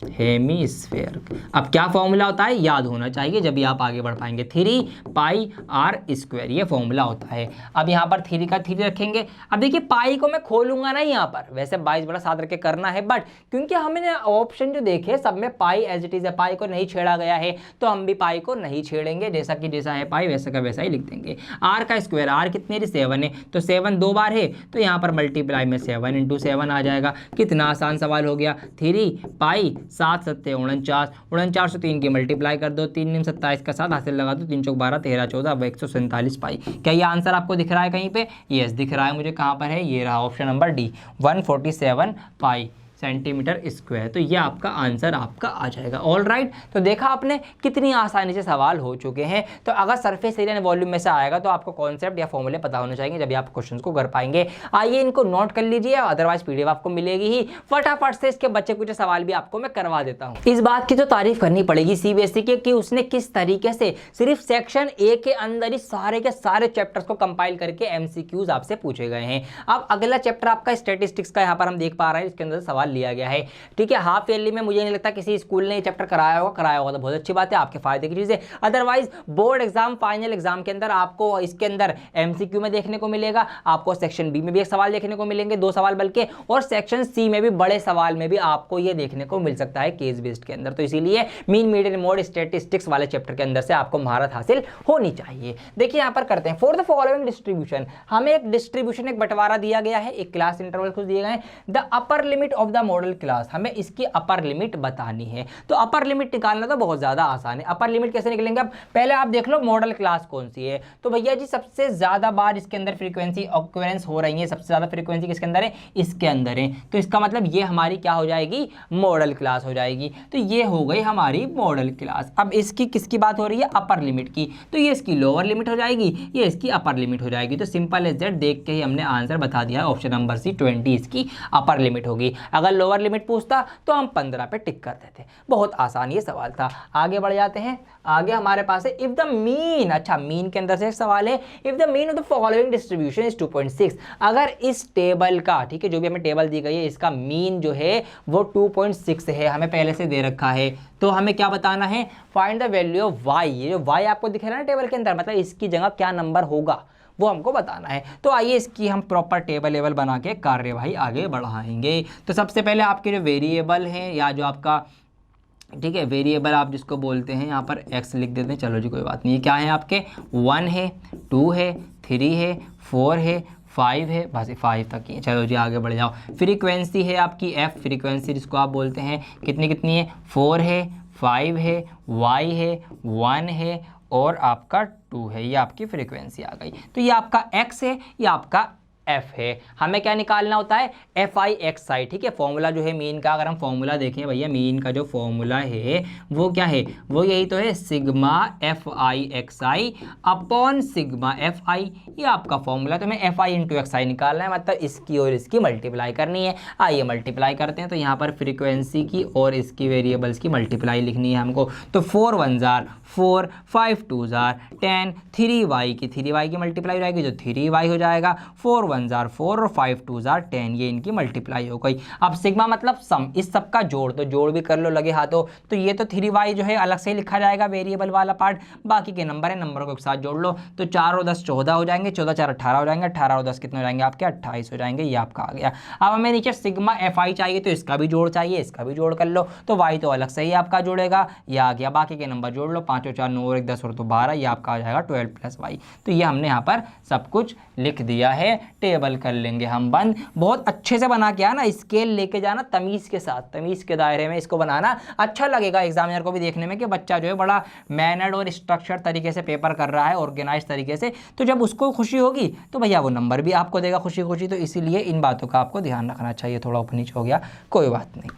हेमिस्फेयर। अब क्या फॉर्मूला होता है, याद होना चाहिए जब भी आप आगे बढ़ पाएंगे। 3πr², ये फॉर्मूला होता है। अब यहाँ पर 3 का 3 रखेंगे। अब देखिए पाई को मैं खोलूंगा नहीं यहाँ पर, वैसे 22 बड़ा साथ रख के करना है, बट क्योंकि हमने ऑप्शन जो देखे सब में पाई एज इट इज है, पाई को नहीं छेड़ा गया है, तो हम भी पाई को नहीं छेड़ेंगे, जैसा कि जैसा है पाई वैसा का वैसा ही लिख देंगे। आर का स्क्वायर, आर कितने 7 है, तो 7 2 बार है, तो यहाँ पर मल्टीप्लाई में 7 × 7 आ जाएगा। कितना आसान सवाल हो गया। 3π 7 7 49, 49 से 3 की मल्टीप्लाई कर दो, 3 9 27 का 7 हासिल लगा दो, 3 चौक 12, 13 14, 147 पाई। क्या ये आंसर आपको दिख रहा है कहीं पे, यस दिख रहा है मुझे। कहाँ पर है, ये रहा ऑप्शन नंबर डी, 147 पाई सेंटीमीटर स्क्वायर। तो ये आपका आंसर आपका आ जाएगा। ऑल राइट, तो देखा आपने कितनी आसानी से सवाल हो चुके हैं। तो अगर सरफेस एरिया वॉल्यूम में से आएगा तो आपको कॉन्सेप्ट या फॉर्मूले पता होने चाहिए जब आप क्वेश्चंस को कर पाएंगे। आइए इनको नोट कर लीजिए, अदरवाइज पीडीएफ आपको मिलेगी ही। फटाफट से इसके बच्चे कुछ सवाल भी आपको मैं करवा देता हूँ। इस बात की तो तारीफ करनी पड़ेगी सीबीएसई के कि उसने किस तरीके से सिर्फ सेक्शन ए के अंदर ही सारे के सारे चैप्टर्स को कंपाइल करके एमसीक्यूज आपसे पूछे गए हैं। अब अगला चैप्टर आपका स्टैटिस्टिक्स का यहाँ पर हम देख पा रहे हैं, इसके अंदर सवाल लिया गया है। ठीक है, हाफ ईयरली में मुझे नहीं लगता किसी स्कूल ने ये चैप्टर कराया होगा तो बहुत अच्छी बात है, आपके फायदे की चीज है। Otherwise board exam, final exam के अंदर आपको इसके अंदर एमसीक्यू में देखने को मिलेगा, आपको सेक्शन बी में भी एक सवाल देखने को मिलेंगे, 2 सवाल बल्कि, और सेक्शन सी में भी बड़े सवाल में भी आपको ये देखने को मिल सकता है केस बेस्ड के अंदर। तो इसीलिए मीन मीडियन मोड स्टैटिस्टिक्स वाले चैप्टर के अंदर से आपको महारत हासिल होनी चाहिए। देखिए यहाँ पर करते हैं, फॉर द फॉलोइंग डिस्ट्रीब्यूशन, हमें एक डिस्ट्रीब्यूशन, एक बंटवारा दिया गया है, एक क्लास इंटरवल कुछ दिए गए हैं। The upper limit of the model class, हमें इसकी अपर लिमिट बतानी है। तो अपर लिमिट निकालना तो बहुत ज्यादा आसान है। अपर लिमिट कैसे निकलेंगे, अब पहले आप देख लो मॉडल क्लास कौन सी है। तो भैया जी सबसे ज्यादा बार इसके अंदर फ्रीक्वेंसी ऑक्यूरेंस हो रही है, सबसे ज्यादा फ्रीक्वेंसी किसके अंदर है, इसके अंदर है। तो इसका मतलब ये हमारी क्या हो जाएगी, मॉडल क्लास हो जाएगी। तो ये हो गई हमारी मॉडल क्लास। अब इसकी किसकी बात हो रही है, अपर लिमिट की, तो ये इसकी लोअर लिमिट हो जाएगी, ये इसकी अपर लिमिट हो जाएगी। तो सिंपल एज दैट देख के ही हमने आंसर बता दिया, ऑप्शन नंबर सी 20 इसकी अपर लिमिट होगी। अगर अगर लोअर लिमिट पूछता तो हम 15 पे टिक कर देते। बहुत आसान ये सवाल था। आगे बढ़ जाते हैं। आगे हमारे पास है इफ द मीन, अच्छा मीन के अंदर से एक सवाल है, if the mean of the following distribution is 2.6, अगर इस टेबल का, ठीक है, जो भी हमें टेबल दी गई है इसका मीन जो है वो 2.6 है, हमें पहले से दे रखा है, तो हमें क्या बताना है, find the value of Y. ये जो वाई आपको दिख रहा है ना टेबल के अंदर, मतलब इसकी जगह क्या नंबर होगा वो हमको बताना है। तो आइए इसकी हम प्रॉपर टेबल लेवल बना के कार्यवाही आगे बढ़ाएंगे। तो सबसे पहले आपके जो वेरिएबल हैं या जो आपका, ठीक है, वेरिएबल आप जिसको बोलते हैं, यहाँ पर x लिख देते हैं, चलो जी कोई बात नहीं। ये क्या है आपके, 1 है, 2 है, 3 है, 4 है, 5 है, बस 5 तक ही। चलो जी आगे बढ़ जाओ। फ्रीक्वेंसी है आपकी f, फ्रीक्वेंसी जिसको आप बोलते हैं, कितनी कितनी है, 4 है, 5 है, y है, 1 है और आपका 2 है। ये आपकी फ्रीक्वेंसी आ गई। तो ये आपका x है, ये आपका f है। हमें क्या निकालना होता है, FI/XI, ठीक है। फॉर्मूला जो है मीन का, अगर हम फॉर्मूला देखें भैया, मीन का जो फॉर्मूला है वो क्या है, वो यही तो है, sigma FI/XI upon sigma FI, ये आपका फॉर्मूला। तो हमें FI इंटू XI निकालना है, मतलब इसकी और इसकी मल्टीप्लाई करनी है। आइए मल्टीप्लाई करते हैं। तो यहाँ पर फ्रीक्वेंसी की और इसकी वेरिएबल्स की मल्टीप्लाई लिखनी है हमको। तो 4 1 जार 4, 5 2 जार 10, 3y की मल्टीप्लाई हो जाएगी, जो 3y हो जाएगा, 4 1 जार 4 और 5 2 जार 10, ये इनकी मल्टीप्लाई हो गई। अब सिग्मा मतलब सम, इस सब का जोड़, तो जोड़ भी कर लो लगे हाथों। तो ये तो 3y जो है अलग से लिखा जाएगा, वेरिएबल वाला पार्ट, बाकी के नंबर है, नंबर को एक साथ जोड़ लो। तो 4 और 10 14 हो जाएंगे, 14 4 18 हो जाएंगे, 18 और 10 कितने हो जाएंगे आपके, 28 हो जाएंगे। ये आपका आ गया। अब हमें नीचे सिग्मा FI चाहिए, तो इसका भी जोड़ चाहिए, इसका भी जोड़ कर लो। तो y तो अलग से ही आपका जोड़ेगा, ये आ गया। बाकी के नंबर जोड़ लो, 5 और 4 9 और 1 10 और 2 12, ये आपका आ जाएगा 12 प्लस y। तो ये हमने यहाँ पर सब कुछ लिख दिया है। टेबल कर लेंगे हम बंद। बहुत अच्छे से बना के आना, स्केल लेके जाना तमीज़ के साथ, तमीज़ के दायरे में इसको बनाना। अच्छा लगेगा एग्जामिनर को भी देखने में कि बच्चा जो है बड़ा मैनर्ड और स्ट्रक्चर तरीके से पेपर कर रहा है, ऑर्गेनाइज तरीके से। तो जब उसको खुशी होगी तो भैया वो नंबर भी आपको देगा खुशी खुशी। तो इसीलिए इन बातों का आपको ध्यान रखना चाहिए। थोड़ा ऊपर नीचे हो गया, कोई बात नहीं।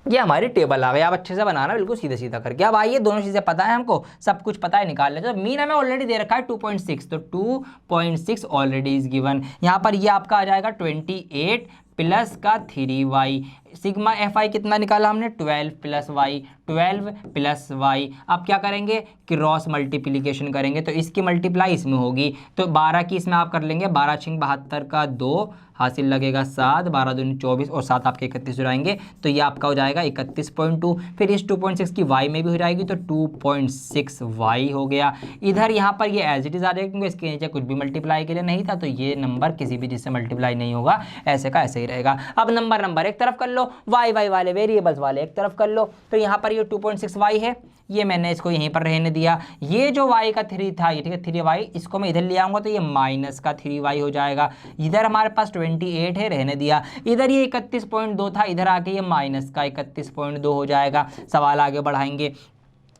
ये हमारी टेबल आ गई। आप अच्छे से बनाना, बिल्कुल सीधे सीधा करके। अब आइए, दोनों चीज़ें पता है हमको, सब कुछ पता है, निकाल लेते। तो मीन हमें ऑलरेडी दे रखा है 2.6, तो 2.6 ऑलरेडी इज गिवन। यहाँ पर ये आपका आ जाएगा 28 प्लस का 3y। सिग्मा FI कितना निकाला हमने, 12 प्लस y, 12 प्लस y। अब क्या करेंगे, क्रॉस मल्टीप्लिकेशन करेंगे, तो इसकी मल्टीप्लाई इसमें होगी। तो 12 की इसमें आप कर लेंगे, 12 6 72 का 2 हासिल लगेगा 7, 12 दूनी 24 और 7 आपके 31 हो जाएंगे। तो ये आपका हो जाएगा 31.2। फिर इस 2.6 की y में भी हो जाएगी, तो 2.6 y हो गया। इधर यहाँ पर ये एज इट इज आ जाएगा, क्योंकि इसके नीचे कुछ भी मल्टीप्लाई के लिए नहीं था, तो ये नंबर किसी भी जिससे मल्टीप्लाई नहीं होगा, ऐसे का ऐसे ही रहेगा। अब नंबर एक तरफ कर लो, y वाले वेरिएबल्स वाले एक तरफ कर लो। तो यहाँ पर ये 2.6y है, ये मैंने इसको यहीं पर रहने दिया। ये जो y का 3 था, ये ठीक है 3y, इसको मैं इधर ले आऊँगा तो ये माइनस का 3y हो जाएगा। इधर हमारे पास 28 है, रहने दिया। इधर ये 31.2 था, इधर आके ये माइनस का 31.2 हो जाएगा। सवाल आगे बढ़ाएंगे।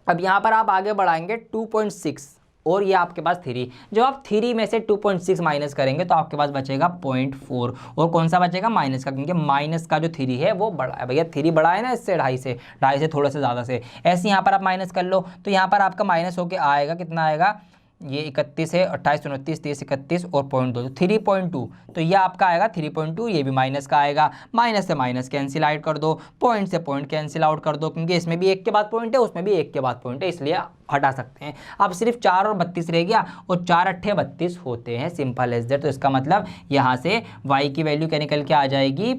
अब यहाँ पर आप आगे बढ़ाएंगे 2.6 और ये आपके पास 3। जब आप 3 में से 2.6 माइनस करेंगे तो आपके पास बचेगा 0.4, और कौन सा बचेगा, माइनस का, क्योंकि माइनस का जो 3 है वो बड़ा है। भैया 3 बड़ा है ना इससे, 2.5 से थोड़ा सा ज़्यादा से। ऐसे यहाँ पर आप माइनस कर लो, तो यहाँ पर आपका माइनस होके आएगा, कितना आएगा, ये 31 है, 28 29 30 31 और 0.2, 3.2। तो ये आपका आएगा 3.2। ये भी माइनस का आएगा, माइनस से माइनस कैंसिल आउट कर दो, पॉइंट से पॉइंट कैंसिल आउट कर दो, क्योंकि इसमें भी 1 के बाद पॉइंट है, उसमें भी 1 के बाद पॉइंट है, इसलिए हटा सकते हैं। अब सिर्फ 4 और 32 रह गया, और 4 8 32 होते हैं, सिंपल एज दैट। तो इसका मतलब यहाँ से y की वैल्यू क्या निकल के आ जाएगी,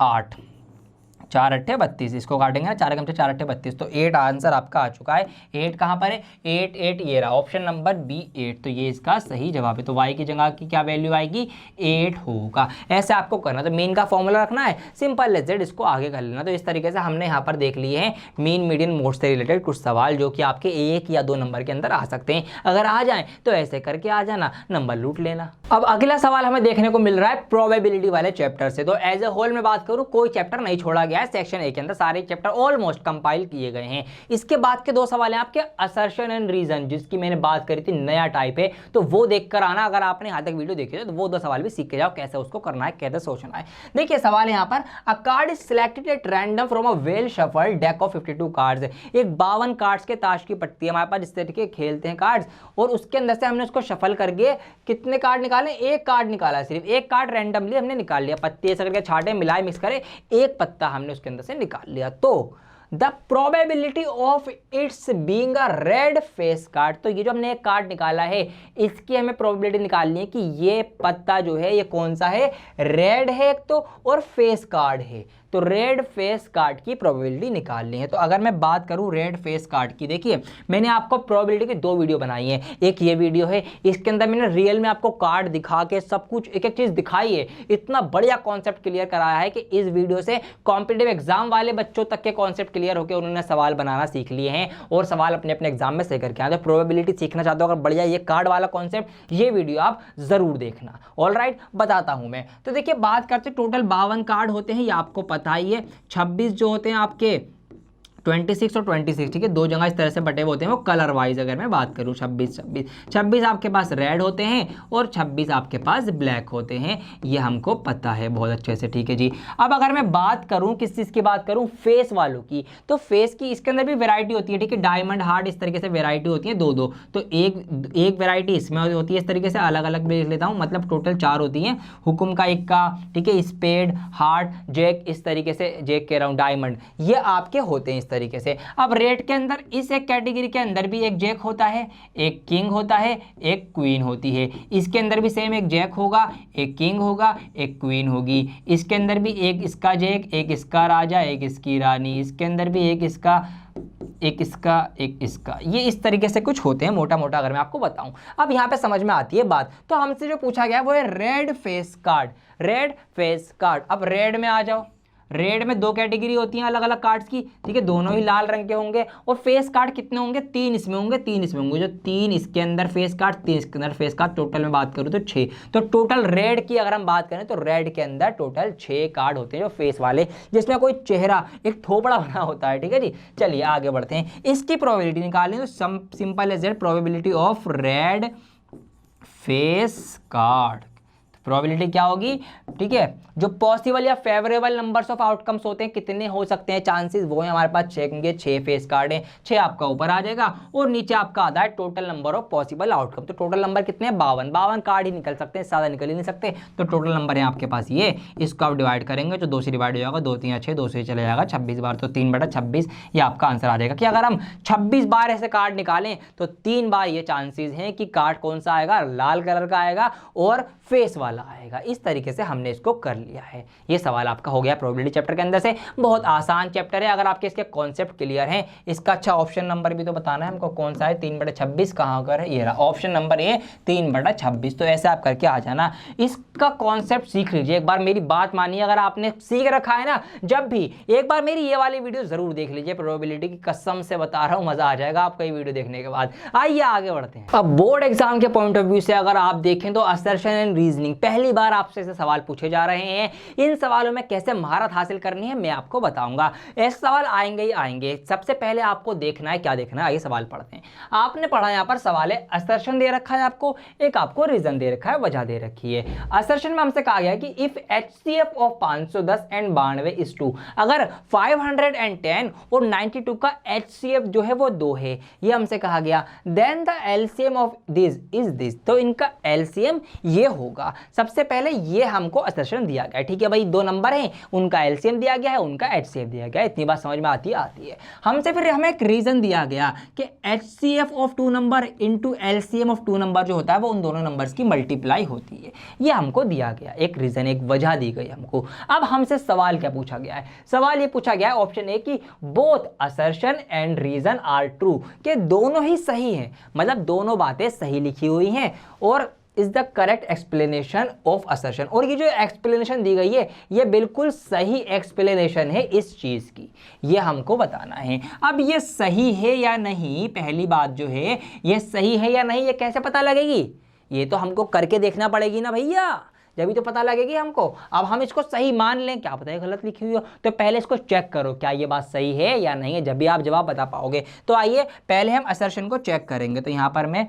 8। 4 8 32, इसको काटेंगे ना, 4 4 8 32, तो 8 आंसर आपका आ चुका है। 8 कहाँ पर है, 8 ये रहा, ऑप्शन नंबर बी 8। तो ये इसका सही जवाब है। तो y की जगह की क्या वैल्यू आएगी, 8 होगा। ऐसे आपको करना। तो मीन का फॉर्मूला रखना है, सिंपल एज दैट, इसको आगे कर लेना। तो इस तरीके से हमने यहाँ पर देख लिए हैं मीन मीडियन मोड से रिलेटेड कुछ सवाल, जो कि आपके 1 या 2 नंबर के अंदर आ सकते हैं। अगर आ जाएँ तो ऐसे करके आ जाना, नंबर लूट लेना। अब अगला सवाल हमें देखने को मिल रहा है प्रोबेबिलिटी वाले चैप्टर से। तो एज ए होल में बात करूँ, कोई चैप्टर नहीं छोड़ा गया, है सेक्शन ए के अंदर, सारे चैप्टर ऑलमोस्ट कंपाइल किए गए हैं। इसके बाद के 2 सवाल हैं आपके असर्शन एंड रीजन, जिसकी मैंने बात करी थी, नया टाइप है, तो वो देखकर आना। अगर आपने यहाँ तक वीडियो देखी है तो वो 2 सवाल भी सीख के जाओ, कैसे उसको करना है, कैसे सोचना है। देखिए सवाल है यहाँ पर, अ card is selected at random from a well shuffled deck of 52 cards. एक 52 कार्ड्स के ताश की पट्टी हमारे पास, इस तरीके खेलते हैं कार्ड्स, और उसके अंदर से हमने उसको शफल करके कितने कार्ड निकाले, एक कार्ड निकाला, सिर्फ एक कार्ड रैंडमली हमने निकाल लिया, पत्ते ऐसे करके छाटे, मिलाए, मिक्स करे, एक पत्ता हमने उसके अंदर से निकाल लिया। तो the probability of its being a red face card, तो ये जो हमने एक कार्ड निकाला है, इसकी हमें प्रोबेबिलिटी निकालनी है कि ये पत्ता जो है ये कौन सा है, रेड है एक तो, और फेस कार्ड है, तो रेड फेस कार्ड की प्रोबेबिलिटी निकालनी है। तो अगर मैं बात करूं रेड फेस कार्ड की, देखिए मैंने आपको प्रोबेबिलिटी की 2 वीडियो बनाई है, एक ये वीडियो है, इसके अंदर मैंने रियल में आपको कार्ड दिखा के सब कुछ एक एक चीज दिखाई है, इतना बढ़िया कॉन्सेप्ट क्लियर कराया है कि इस वीडियो से कॉम्पिटिटिव एग्जाम वाले बच्चों तक के कॉन्सेप्ट क्लियर होकर उन्होंने सवाल बनाना सीख लिए हैं और सवाल अपने अपने एग्जाम में सही करके आए। तो प्रोबेबिलिटी सीखना चाहते हो अगर बढ़िया ये कार्ड वाला कॉन्सेप्ट, ये वीडियो आप जरूर देखना। ऑलराइट, बताता हूं मैं। तो देखिए बात करते टोटल 52 कार्ड होते हैं, ये आपको पता ही है। 26 जो होते हैं आपके 26 और 26, ठीक है, 2 जगह इस तरह से बटे हुए होते हैं, वो कलर वाइज अगर मैं बात करूं, 26 आपके पास रेड होते हैं और 26 आपके पास ब्लैक होते हैं, ये हमको पता है बहुत अच्छे से, ठीक है जी। अब अगर मैं बात करूं किस चीज़ की बात करूं, फेस वालों की, तो फेस की इसके अंदर भी वैरायटी होती है, ठीक है, डायमंड हार्ट इस तरीके से वैरायटी होती है 2-2, तो एक वैरायटी इसमें होती है इस तरीके से, अलग अलग भी लिख लेता हूँ, मतलब टोटल 4 होती हैं, हुकुम का इक्का, ठीक है, स्पेड, हार्ट, जैक, इस तरीके से, जैक कह रहा हूँ, डायमंड, ये आपके होते हैं इस तरीके से। अब रेड के अंदर इस एक कैटेगरी के अंदर भी एक जैक होता है, एक किंग होता है, एक क्वीन होती है, इसके अंदर भी सेम एक जैक होगा, एक किंग होगा, एक क्वीन होगी, इसके अंदर भी एक इसका जैक, एक इसका राजा, एक इसकी रानी, इसके अंदर भी एक इसका, एक इसका, एक इसका, ये इस तरीके से कुछ होते हैं मोटा मोटा अगर मैं आपको बताऊं। अब यहाँ पे समझ में आती है बात। तो हमसे जो पूछा गया वो है red face card, red face card. अब रेड में आ जाओ, रेड में 2 कैटेगरी होती हैं अलग अलग कार्ड्स की, ठीक है, दोनों ही लाल रंग के होंगे, और फेस कार्ड कितने होंगे, 3 इसमें होंगे, 3 इसमें होंगे, जो 3 इसके अंदर फेस कार्ड, 3 इसके अंदर फेस कार्ड, टोटल में बात करूँ तो 6। तो टोटल रेड की अगर हम बात करें तो रेड के अंदर टोटल 6 कार्ड होते हैं जो फेस वाले, जिसमें कोई चेहरा, एक थोपड़ा बना होता है, ठीक है जी। चलिए आगे बढ़ते हैं, इसकी प्रोबेबिलिटी निकालें तो simple as that, probability of red face card, probability क्या होगी, ठीक है, जो पॉसिबल या फेवरेबल नंबर्स ऑफ आउटकम्स होते हैं, कितने हो सकते हैं चांसेस, वो है हमारे पास 6 होंगे, 6 फेस कार्ड है, 6 आपका ऊपर आ जाएगा और नीचे आपका आता है total number of possible outcome. तो टोटल नंबर कितने हैं, 52 कार्ड ही निकल सकते हैं, ज़्यादा निकल ही नहीं सकते। तो टोटल नंबर है आपके पास ये, इसको आप डिवाइड करेंगे तो 2 से डिवाइड हो जाएगा, 2 3 6, 2 से चले जाएगा 26 बार, तो 3/26 ये आपका आंसर आ जाएगा। कि अगर हम 26 बार ऐसे कार्ड निकालें तो 3 बार ये चांसेस हैं कि कार्ड कौन सा आएगा, लाल कलर का आएगा और फेस वाला आएगा। इस तरीके से हमने इसको कर लिया है। ये सवाल आपका हो गया प्रोबेबिलिटी चैप्टर के अंदर से, बहुत आसान चैप्टर है अगर आपके इसके कॉन्सेप्ट क्लियर हैं। इसका अच्छा ऑप्शन नंबर भी तो बताना है हमको, कौन सा है, 3/26 कहाँ कर है, ये रहा ऑप्शन नंबर ए 3/26। तो ऐसे आप करके आ जाना, इसका कॉन्सेप्ट सीख लीजिए एक बार, मेरी बात मानिए, अगर आपने सीख रखा है ना, जब भी एक बार मेरी ये वाली वीडियो जरूर देख लीजिए प्रोबेबिलिटी की, कसम से बता रहा हूँ मजा आ जाएगा आपको ये वीडियो देखने के बाद। आइए आगे बढ़ते हैं। अब बोर्ड एग्जाम के पॉइंट ऑफ व्यू से अगर आप देखें तो असर्शन एंड रीजनिंग पहली बार आपसे ऐसे सवाल पूछे जा रहे हैं। इन सवालों में कैसे महारत हासिल करनी है मैं आपको बताऊंगा। ऐसे सवाल आएंगे ही आएंगे। सबसे पहले आपको देखना है, क्या देखना है, आइए सवाल पढ़ते हैं। आपने पढ़ा यहाँ पर सवाल है, असर्शन दे रखा है आपको, एक आपको रीजन दे रखा है, वजह दे रखी है। असर्शन में हमसे कहा गया कि if HCF of 510 and 92 is 2, अगर 510 और 92 का HCF जो है वो 2 है, ये हमसे कहा गया, then the LCM of this is this, तो इनका LCM ये होगा। सबसे पहले ये हमको असर्शन दिया गया, ठीक है भाई, 2 नंबर हैं, उनका LCM दिया गया है, उनका HCF दिया गया है, इतनी बात समझ में आती है। हमसे फिर हमें एक रीजन दिया गया कि HCF of 2 number into LCM of 2 number जो होता है वो उन दोनों नंबर्स की मल्टीप्लाई होती है, ये हमको दिया गया, एक रीजन, एक वजह दी गई हमको। अब हमसे सवाल क्या पूछा गया है, सवाल ये पूछा गया है ऑप्शन ए कि both assertion and reason are true, कि दोनों ही सही हैं, मतलब दोनों बातें सही लिखी हुई हैं और is the correct explanation of assertion, और ये जो एक्सप्लेनेशन दी गई है ये बिल्कुल सही एक्सप्लेनेशन है इस चीज की, ये हमको बताना है। अब ये सही है या नहीं, पहली बात जो है ये सही है या नहीं, ये कैसे पता लगेगी, ये तो हमको करके देखना पड़ेगी ना भैया। जब तो पता लगेगी हमको। अब हम इसको सही मान लें, क्या पता है गलत लिखी हुई हो, तो पहले इसको चेक करो क्या ये बात सही है या नहीं है, जब भी आप जवाब बता पाओगे। तो आइए पहले हम असर्शन को चेक करेंगे। तो यहाँ पर मैं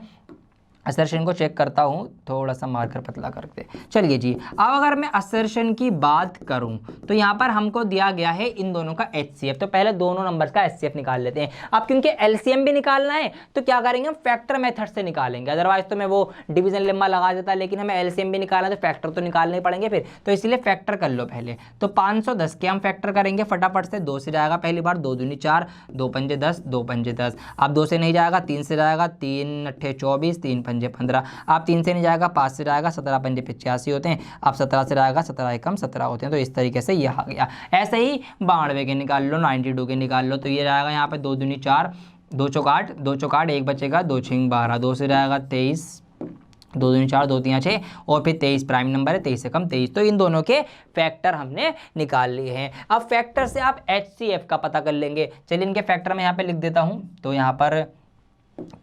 असर्शन को चेक करता हूँ, थोड़ा सा मार्कर पतला करके। चलिए जी, अब अगर मैं असर्शन की बात करूँ तो यहाँ पर हमको दिया गया है इन दोनों का HCF। तो पहले दोनों नंबर्स का HCF निकाल लेते हैं। अब क्योंकि LCM भी निकालना है तो क्या करेंगे, हम फैक्टर मेथड से निकालेंगे। अदरवाइज तो मैं वो डिवीजन लेम्मा लगा देता, लेकिन हमें LCM भी निकालना है तो फैक्टर तो निकालने ही पड़ेंगे फिर। तो इसलिए फैक्टर कर लो पहले। तो 510 के हम फैक्टर करेंगे फटाफट से। 2 से जाएगा पहली बार, 2 दूनी 4, 2 पंजे 10, 2 पंजे 10। अब 2 से नहीं जाएगा, 3 से जाएगा, 3 अट्ठे 24, 3 पंजे 15। आप 3 से नहीं जाएगा, 5 से जाएगा, 17 पंजे 85 होते हैं। अब 17 से जाएगा, 17 एकम 17 होते हैं। तो इस तरीके से ये आ गया। ऐसे ही 92 के निकाल लो, 92 के निकाल लो। तो ये जाएगा यहाँ पे 2 दूनी 4, 2 चौक 8, 2 चौक 8, 1 बचेगा, 2 छिंग 12, 2 से जाएगा 23, 2 दूनी 4, 2 3 6, और फिर 23 प्राइम नंबर है, 23 से कम 23। तो इन दोनों के फैक्टर हमने निकाल लिए हैं। अब फैक्टर से आप HCF का पता कर लेंगे। चलिए इनके फैक्टर में यहाँ पे लिख देता हूँ। तो यहाँ पर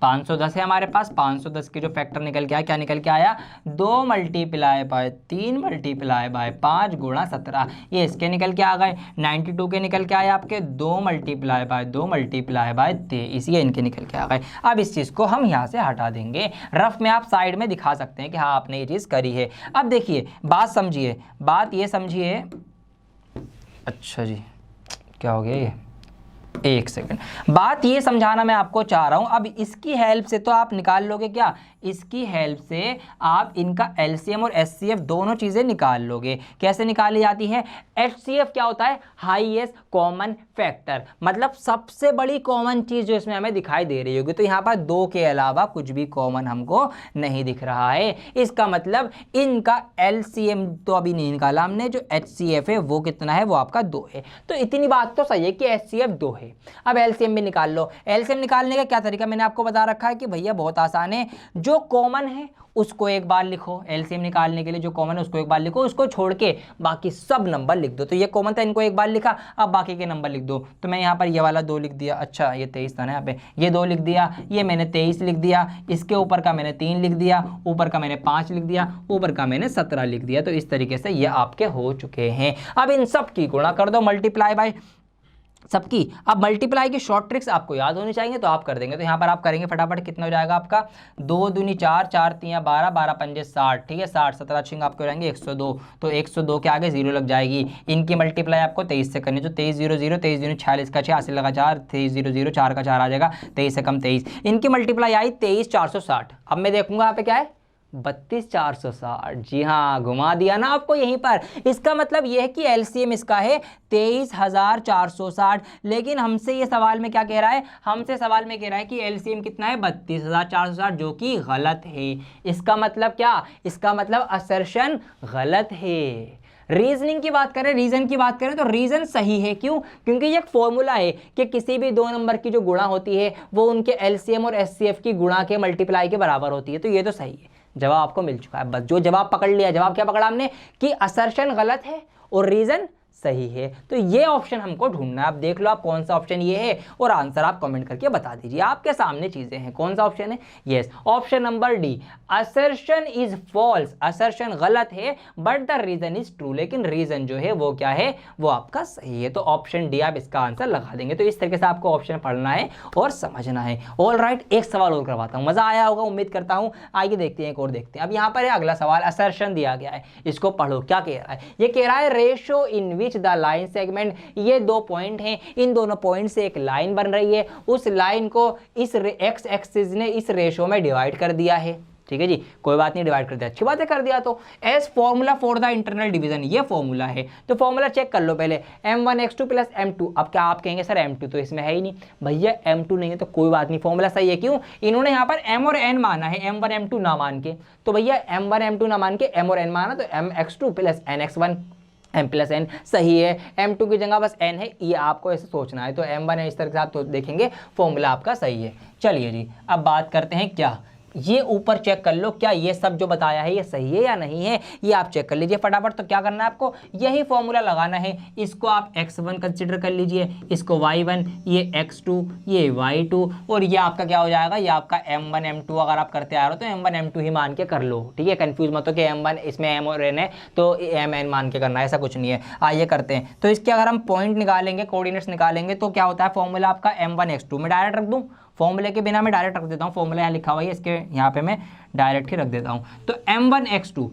510 है हमारे पास। 510 के जो फैक्टर निकल के आया, क्या निकल के आया, 2 × 3 × 5 गुणा 17, ये इसके निकल के आ गए। 92 के निकल के आए आपके 2 × 2 × 23, ये इनके निकल के आ गए। अब इस चीज़ को हम यहाँ से हटा देंगे। रफ में आप साइड में दिखा सकते हैं कि हाँ आपने ये चीज़ करी है। अब देखिए बात समझिए, बात ये समझिए। अच्छा जी, क्या हो गया ये, एक सेकंड। बात ये समझाना मैं आपको चाह रहा हूं। अब इसकी हेल्प से तो आप निकाल लोगे क्या, इसकी हेल्प से आप इनका LCM और HCF दोनों चीजें निकाल लोगे। कैसे निकाली जाती है, HCF क्या होता है, हाईएस्ट कॉमन फैक्टर, मतलब सबसे बड़ी कॉमन चीज जो इसमें हमें दिखाई दे रही होगी। तो यहाँ पर 2 के अलावा कुछ भी कॉमन हमको नहीं दिख रहा है। इसका मतलब इनका LCM तो अभी नहीं निकाला हमने, जो HCF है वो कितना है, वो आपका 2 है। तो इतनी बात तो सही है कि HCF 2 है। अब LCM भी निकाल लो। LCM निकालने का क्या तरीका मैंने आपको बता रखा है कि भैया बहुत आसान है। जो कॉमन है उसको एक बार लिखो, LCM निकालने के लिए जो कॉमन है उसको एक बार लिखो, उसको छोड़ के बाकी सब नंबर लिख दो। तो ये कॉमन था, इनको एक बार लिखा, अब बाकी के नंबर लिख दो। तो मैं यहाँ पर ये वाला 2 लिख दिया, अच्छा ये 23 था ना, यहाँ पे ये 2 लिख दिया, ये मैंने 23 लिख दिया, इसके ऊपर का मैंने 3 लिख दिया, ऊपर का मैंने 5 लिख दिया, ऊपर का मैंने 17 लिख दिया। तो इस तरीके से ये आपके हो चुके हैं। अब इन सब की गुणा कर दो, मल्टीप्लाई बाय सबकी। अब मल्टीप्लाई की शॉर्ट ट्रिक्स आपको याद होनी चाहिए, तो आप कर देंगे। तो यहाँ पर आप करेंगे फटाफट, कितना हो जाएगा आपका, 2 दूनी 4, 4 3 12, 12 पंजे 60, ठीक है, 60, 17 छिंग आपके हो जाएंगे 102। तो 102 के आगे 0 लग जाएगी। इनकी मल्टीप्लाई आपको 23 से करनी, तो 23 0 0, 23 दूनी 46 का 6, 80 लगा 4, 23 0 0, 4 का 4 आ जाएगा, 23 से कम 23। इनकी मल्टीप्लाई आई 23 460। अब मैं देखूंगा यहाँ पे क्या है, 32 460। जी हाँ, घुमा दिया ना आपको यहीं पर। इसका मतलब यह है कि LCM इसका है 23,460। लेकिन हमसे ये सवाल में क्या कह रहा है, हमसे सवाल में कह रहा है कि LCM कितना है, 32,460, जो कि गलत है। इसका मतलब क्या, इसका मतलब असर्शन गलत है। रीजनिंग की बात करें, रीजन की बात करें तो रीजन सही है। क्यों, क्योंकि ये एक फॉर्मूला है कि किसी भी 2 नंबर की जो गुणा होती है वो उनके LCM और HCF की गुणा के मल्टीप्लाई के बराबर होती है। तो ये तो सही है, जवाब आपको मिल चुका है। बस जो जवाब पकड़ लिया, जवाब क्या पकड़ा हमने, कि असर्शन गलत है और रीजन सही है। तो ये ऑप्शन हमको ढूंढना है। आप देख लो आप कौन सा ऑप्शन ये है, और आंसर आप कमेंट करके बता दीजिए। आपके सामने चीजें हैं, कौन सा ऑप्शन है, yes option number D, assertion is false, assertion गलत है but the reason is true, लेकिन रीजन जो है वो क्या है, वो आपका सही है। तो ऑप्शन डी आप इसका आंसर लगा देंगे। तो इस तरीके से आपको ऑप्शन पढ़ना है और समझना है। ऑल राइट, एक सवाल और करवाता हूं, मजा आया होगा उम्मीद करता हूं। आइए देखते हैं, एक और देखते हैं। अब यहाँ पर है अगला सवाल, असर्शन दिया गया है, इसको पढ़ो। क्या कह रहा है, ये कह रहा है ratio in which the line segment, ये 2 पॉइंट हैं, इन दोनों पॉइंट से एक लाइन बन रही है, उस लाइन को इस एक्स एक्सिस ने इस रेशो में डिवाइड कर दिया है। ठीक है जी, कोई बात नहीं, डिवाइड कर दिया, अच्छी बात है, कर दिया। तो S formula for the internal division, ये फॉर्मूला है। तो फॉर्मूला चेक कर लो पहले, m1x2 + m2। अब क्या आप कहेंगे सर m2 तो इसमें है ही नहीं, भैया m2 नहीं है तो कोई बात नहीं, फॉर्मूला सही है। क्यों, इन्होंने यहाँ पर m और n माना है, m1 m2 ना मान के। तो भैया m1 m2 ना मान के m और n माना, तो mx2 + nx1 m + n सही है। m2 की जगह बस n है, ये आपको ऐसे सोचना है। तो m1 है, इस तरह से आप तो देखेंगे फॉर्मूला आपका सही है। चलिए जी, अब बात करते हैं क्या, ये ऊपर चेक कर लो क्या ये सब जो बताया है ये सही है या नहीं है, ये आप चेक कर लीजिए फटाफट। तो क्या करना है आपको, यही फॉर्मूला लगाना है। इसको आप x1 कंसिडर कर लीजिए, इसको y1, ये x2, ये y2, और ये आपका क्या हो जाएगा, ये आपका m1 m2 अगर आप करते आ रहे हो तो m1 m2 ही मान के कर लो, ठीक है। कंफ्यूज मत हो कि m1 इसमें m और n है तो mn मान के करना है, ऐसा कुछ नहीं है। आइए करते हैं। तो इसके अगर हम पॉइंट निकालेंगे, कोऑर्डिनेट्स निकालेंगे, तो क्या होता है फॉर्मूला आपका m1 x2 में डायरेक्ट रख दूं, फॉर्मूले के बिना मैं डायरेक्ट रख देता हूँ, फॉर्मूला यहाँ लिखा हुआ है इसके यहाँ पे मैं डायरेक्ट ही रख देता हूँ। तो m1 x2,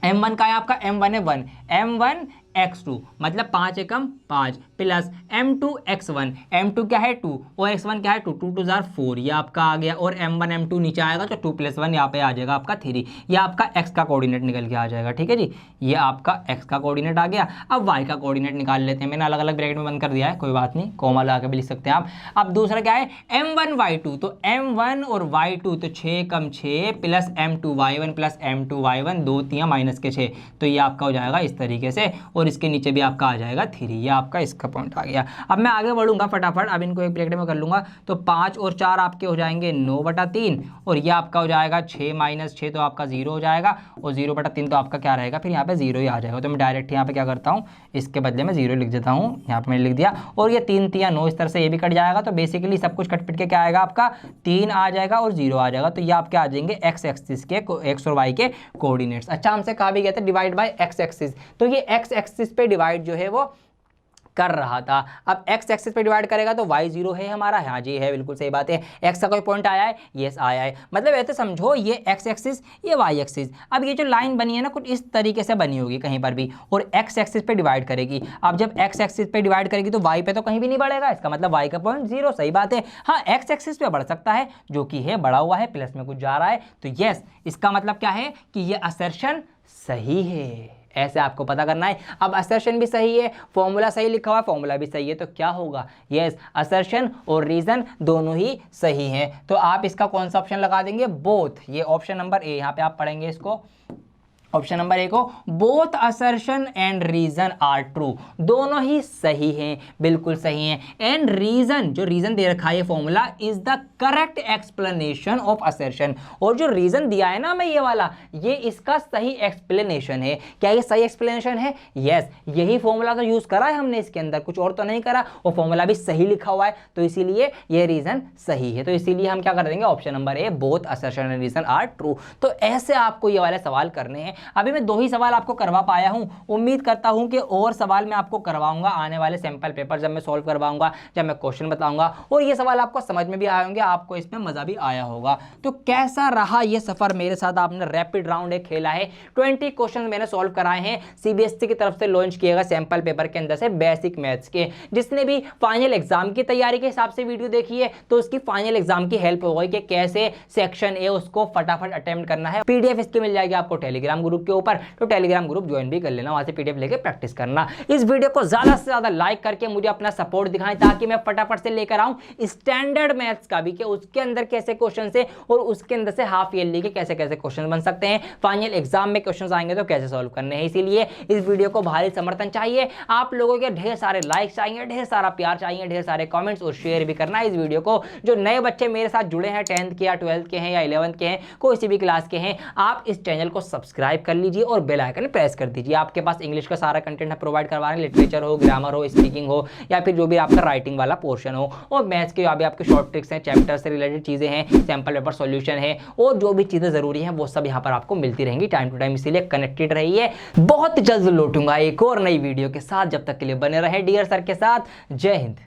m1 का है आपका m1 है 1, m1 x2 मतलब 5 एकम 5 प्लस m2 x1, m2 क्या है 2 और x1 क्या है 2, 2 2 4, ये आपका आ गया। और m1 m2 नीचे आएगा तो 2 + 1 यहाँ पे आ जाएगा आपका 3, ये आपका x का कोऑर्डिनेट निकल के आ जाएगा, ठीक है जी। ये आपका x का कोऑर्डिनेट आ गया। अब y का कोऑर्डिनेट निकाल लेते हैं, मैंने अलग अलग ब्रैकेट में बंद कर दिया है, कोई बात नहीं, कोमा लगा के भी लिख सकते हैं आप। अब दूसरा क्या है m1 y2, तो m1 और y2 तो 6 एकम 6 plus m2 y1 plus m2 y1, 2 3 minus के 6, तो ये आपका हो जाएगा इस तरीके से, और इसके नीचे भी आपका आ जाएगा 3, ये आपका इसका पॉइंट आ गया। अब मैं आगे बढ़ूंगा फटाफट, अब इनको एक ब्रैकेट में कर लूंगा, तो 5 और 4 आपके हो जाएंगे 9/3, और ये आपका हो जाएगा 6 - 6 तो आपका 0 हो जाएगा, और 0/3 तो आपका क्या रहेगा, फिर यहाँ पे 0 ही आ जाएगा। तो मैं डायरेक्ट यहाँ पे क्या करता हूँ, इसके बदले में 0 लिख देता हूँ, यहाँ पे मैंने लिख दिया। और ये 3 3 9 इस तरह से ये भी कट जाएगा, तो बेसिकली सब कुछ कट पिट के क्या आएगा आपका 3 आ जाएगा और 0 आ जाएगा। तो ये आपके आ जाएंगे x एक्सिस के, x और y के कोऑर्डिनेट्स। अच्छा, हमसे कहा भी गया था डिवाइड बाय x एक्सिस, तो ये x एक्सिस पे डिवाइड जो है वो कर रहा था। अब x एक्सिस पे डिवाइड करेगा तो y 0 है हमारा, हाँ जी है, बिल्कुल सही बात है। x का कोई पॉइंट आया है, यस आया है, मतलब ऐसे समझो ये x एक्सिस ये y एक्सिस। अब ये जो लाइन बनी है ना कुछ इस तरीके से बनी होगी कहीं पर भी, और x एक्सिस पे डिवाइड करेगी। अब जब x एक्सिस पे डिवाइड करेगी तो y पे तो कहीं भी नहीं बढ़ेगा, इसका मतलब y का पॉइंट 0, सही बात है। हाँ, x एक्सिस पे बढ़ सकता है, जो कि है बढ़ा हुआ है, प्लस में कुछ जा रहा है, तो यस इसका मतलब क्या है कि ये असर्शन सही है, ऐसे आपको पता करना है। अब असर्शन भी सही है, फॉर्मूला सही लिखा हुआ है, फॉर्मूला भी सही है, तो क्या होगा, यस असर्शन और रीजन दोनों ही सही हैं। तो आप इसका कौन सा ऑप्शन लगा देंगे, बोथ, ये ऑप्शन नंबर ए, यहाँ पे आप पढ़ेंगे इसको, ऑप्शन नंबर ए को, both assertion and reason are true, दोनों ही सही हैं, बिल्कुल सही हैं। एंड रीजन, जो रीजन दे रखा है formula, is the correct explanation of assertion, और जो रीजन दिया है ना मैं ये वाला, ये इसका सही एक्सप्लेनेशन है। क्या ये सही एक्सप्लेनेशन है, यस, यही फॉर्मूला तो यूज करा है हमने इसके अंदर, कुछ और तो नहीं करा, और फॉर्मूला भी सही लिखा हुआ है, तो इसीलिए ये रीजन सही है। तो इसीलिए हम क्या कर देंगे, option number A, both assertion and reason are true. तो ऐसे आपको ये वाले सवाल करने हैं। अभी मैं 2 ही सवाल आपको करवा पाया हूं, उम्मीद करता हूं कि और सवाल मैं आपको करवाऊंगा आने वाले सैंपल पेपर, जब मैं सॉल्व करवाऊंगा, जब मैं क्वेश्चन बताऊंगा, और ये सवाल आपको समझ में भी आए होंगे, आपको इसमें मजा भी आया होगा। तो कैसा रहा ये सफर मेरे साथ, आपने रैपिड राउंड एक खेला है, 20 क्वेश्चन मैंने सॉल्व कराए हैं, सीबीएसई की तरफ से लॉन्च किए गए सैंपल पेपर के अंदर से बेसिक मैथ्स के। जिसने भी फाइनल एग्जाम की तैयारी के हिसाब से वीडियो देखी है तो उसकी फाइनल एग्जाम की हेल्प होगी कि कैसे सेक्शन ए उसको फटाफट अटेम्प्ट करना है। पीडीएफ इसकी मिल जाएगी आपको टेलीग्राम ग्रुप के ऊपर, तो टेलीग्राम ग्रुप ज्वाइन भी कर लेना, वहां से पीडीएफ लेके प्रैक्टिस करना। इस वीडियो को ज्यादा से ज्यादा लाइक करके मुझे अपना सपोर्ट दिखाएं, ताकि मैं फटाफट से लेकर आऊं स्टैंडर्ड मैथ्स का भी, कि उसके अंदर कैसे क्वेश्चन से, और उसके अंदर से हाफ ईयरली के कैसे कैसे क्वेश्चन बन सकते हैं, फाइनल एग्जाम में क्वेश्चन आएंगे तो कैसे सॉल्व करने हैं। इसीलिए इस वीडियो को भारी समर्थन चाहिए, आप लोगों के ढेर सारे लाइक चाहिए, ढेर सारा प्यार चाहिए, ढेर सारे कमेंट्स, और शेयर भी करना है इस वीडियो को। जो नए बच्चे मेरे साथ जुड़े हैं, 10th के या 12th के हैं या 11th के हैं, कोई भी क्लास के हैं, आप इस चैनल को सब्सक्राइब कर लीजिए और बेल आइकन प्रेस कर दीजिए। आपके पास इंग्लिश का सारा कंटेंट है प्रोवाइड करवा रहे हैं, लिटरेचर हो, ग्रामर हो, स्पीकिंग हो, या फिर जो भी आपका राइटिंग वाला पोर्शन हो, और मैथ्स के अभी आपके शॉर्ट ट्रिक्स हैं, चैप्टर से रिलेटेड चीजें हैं, सैंपल पेपर सॉल्यूशन है, और जो भी चीजें जरूरी हैं वो सब यहाँ पर आपको मिलती रहेंगी टाइम टू टाइम। इसीलिए कनेक्टेड रहिए, बहुत जल्द लौटूंगा एक और नई वीडियो के साथ, जब तक के लिए बने रहे डियर सर के साथ। जय हिंद।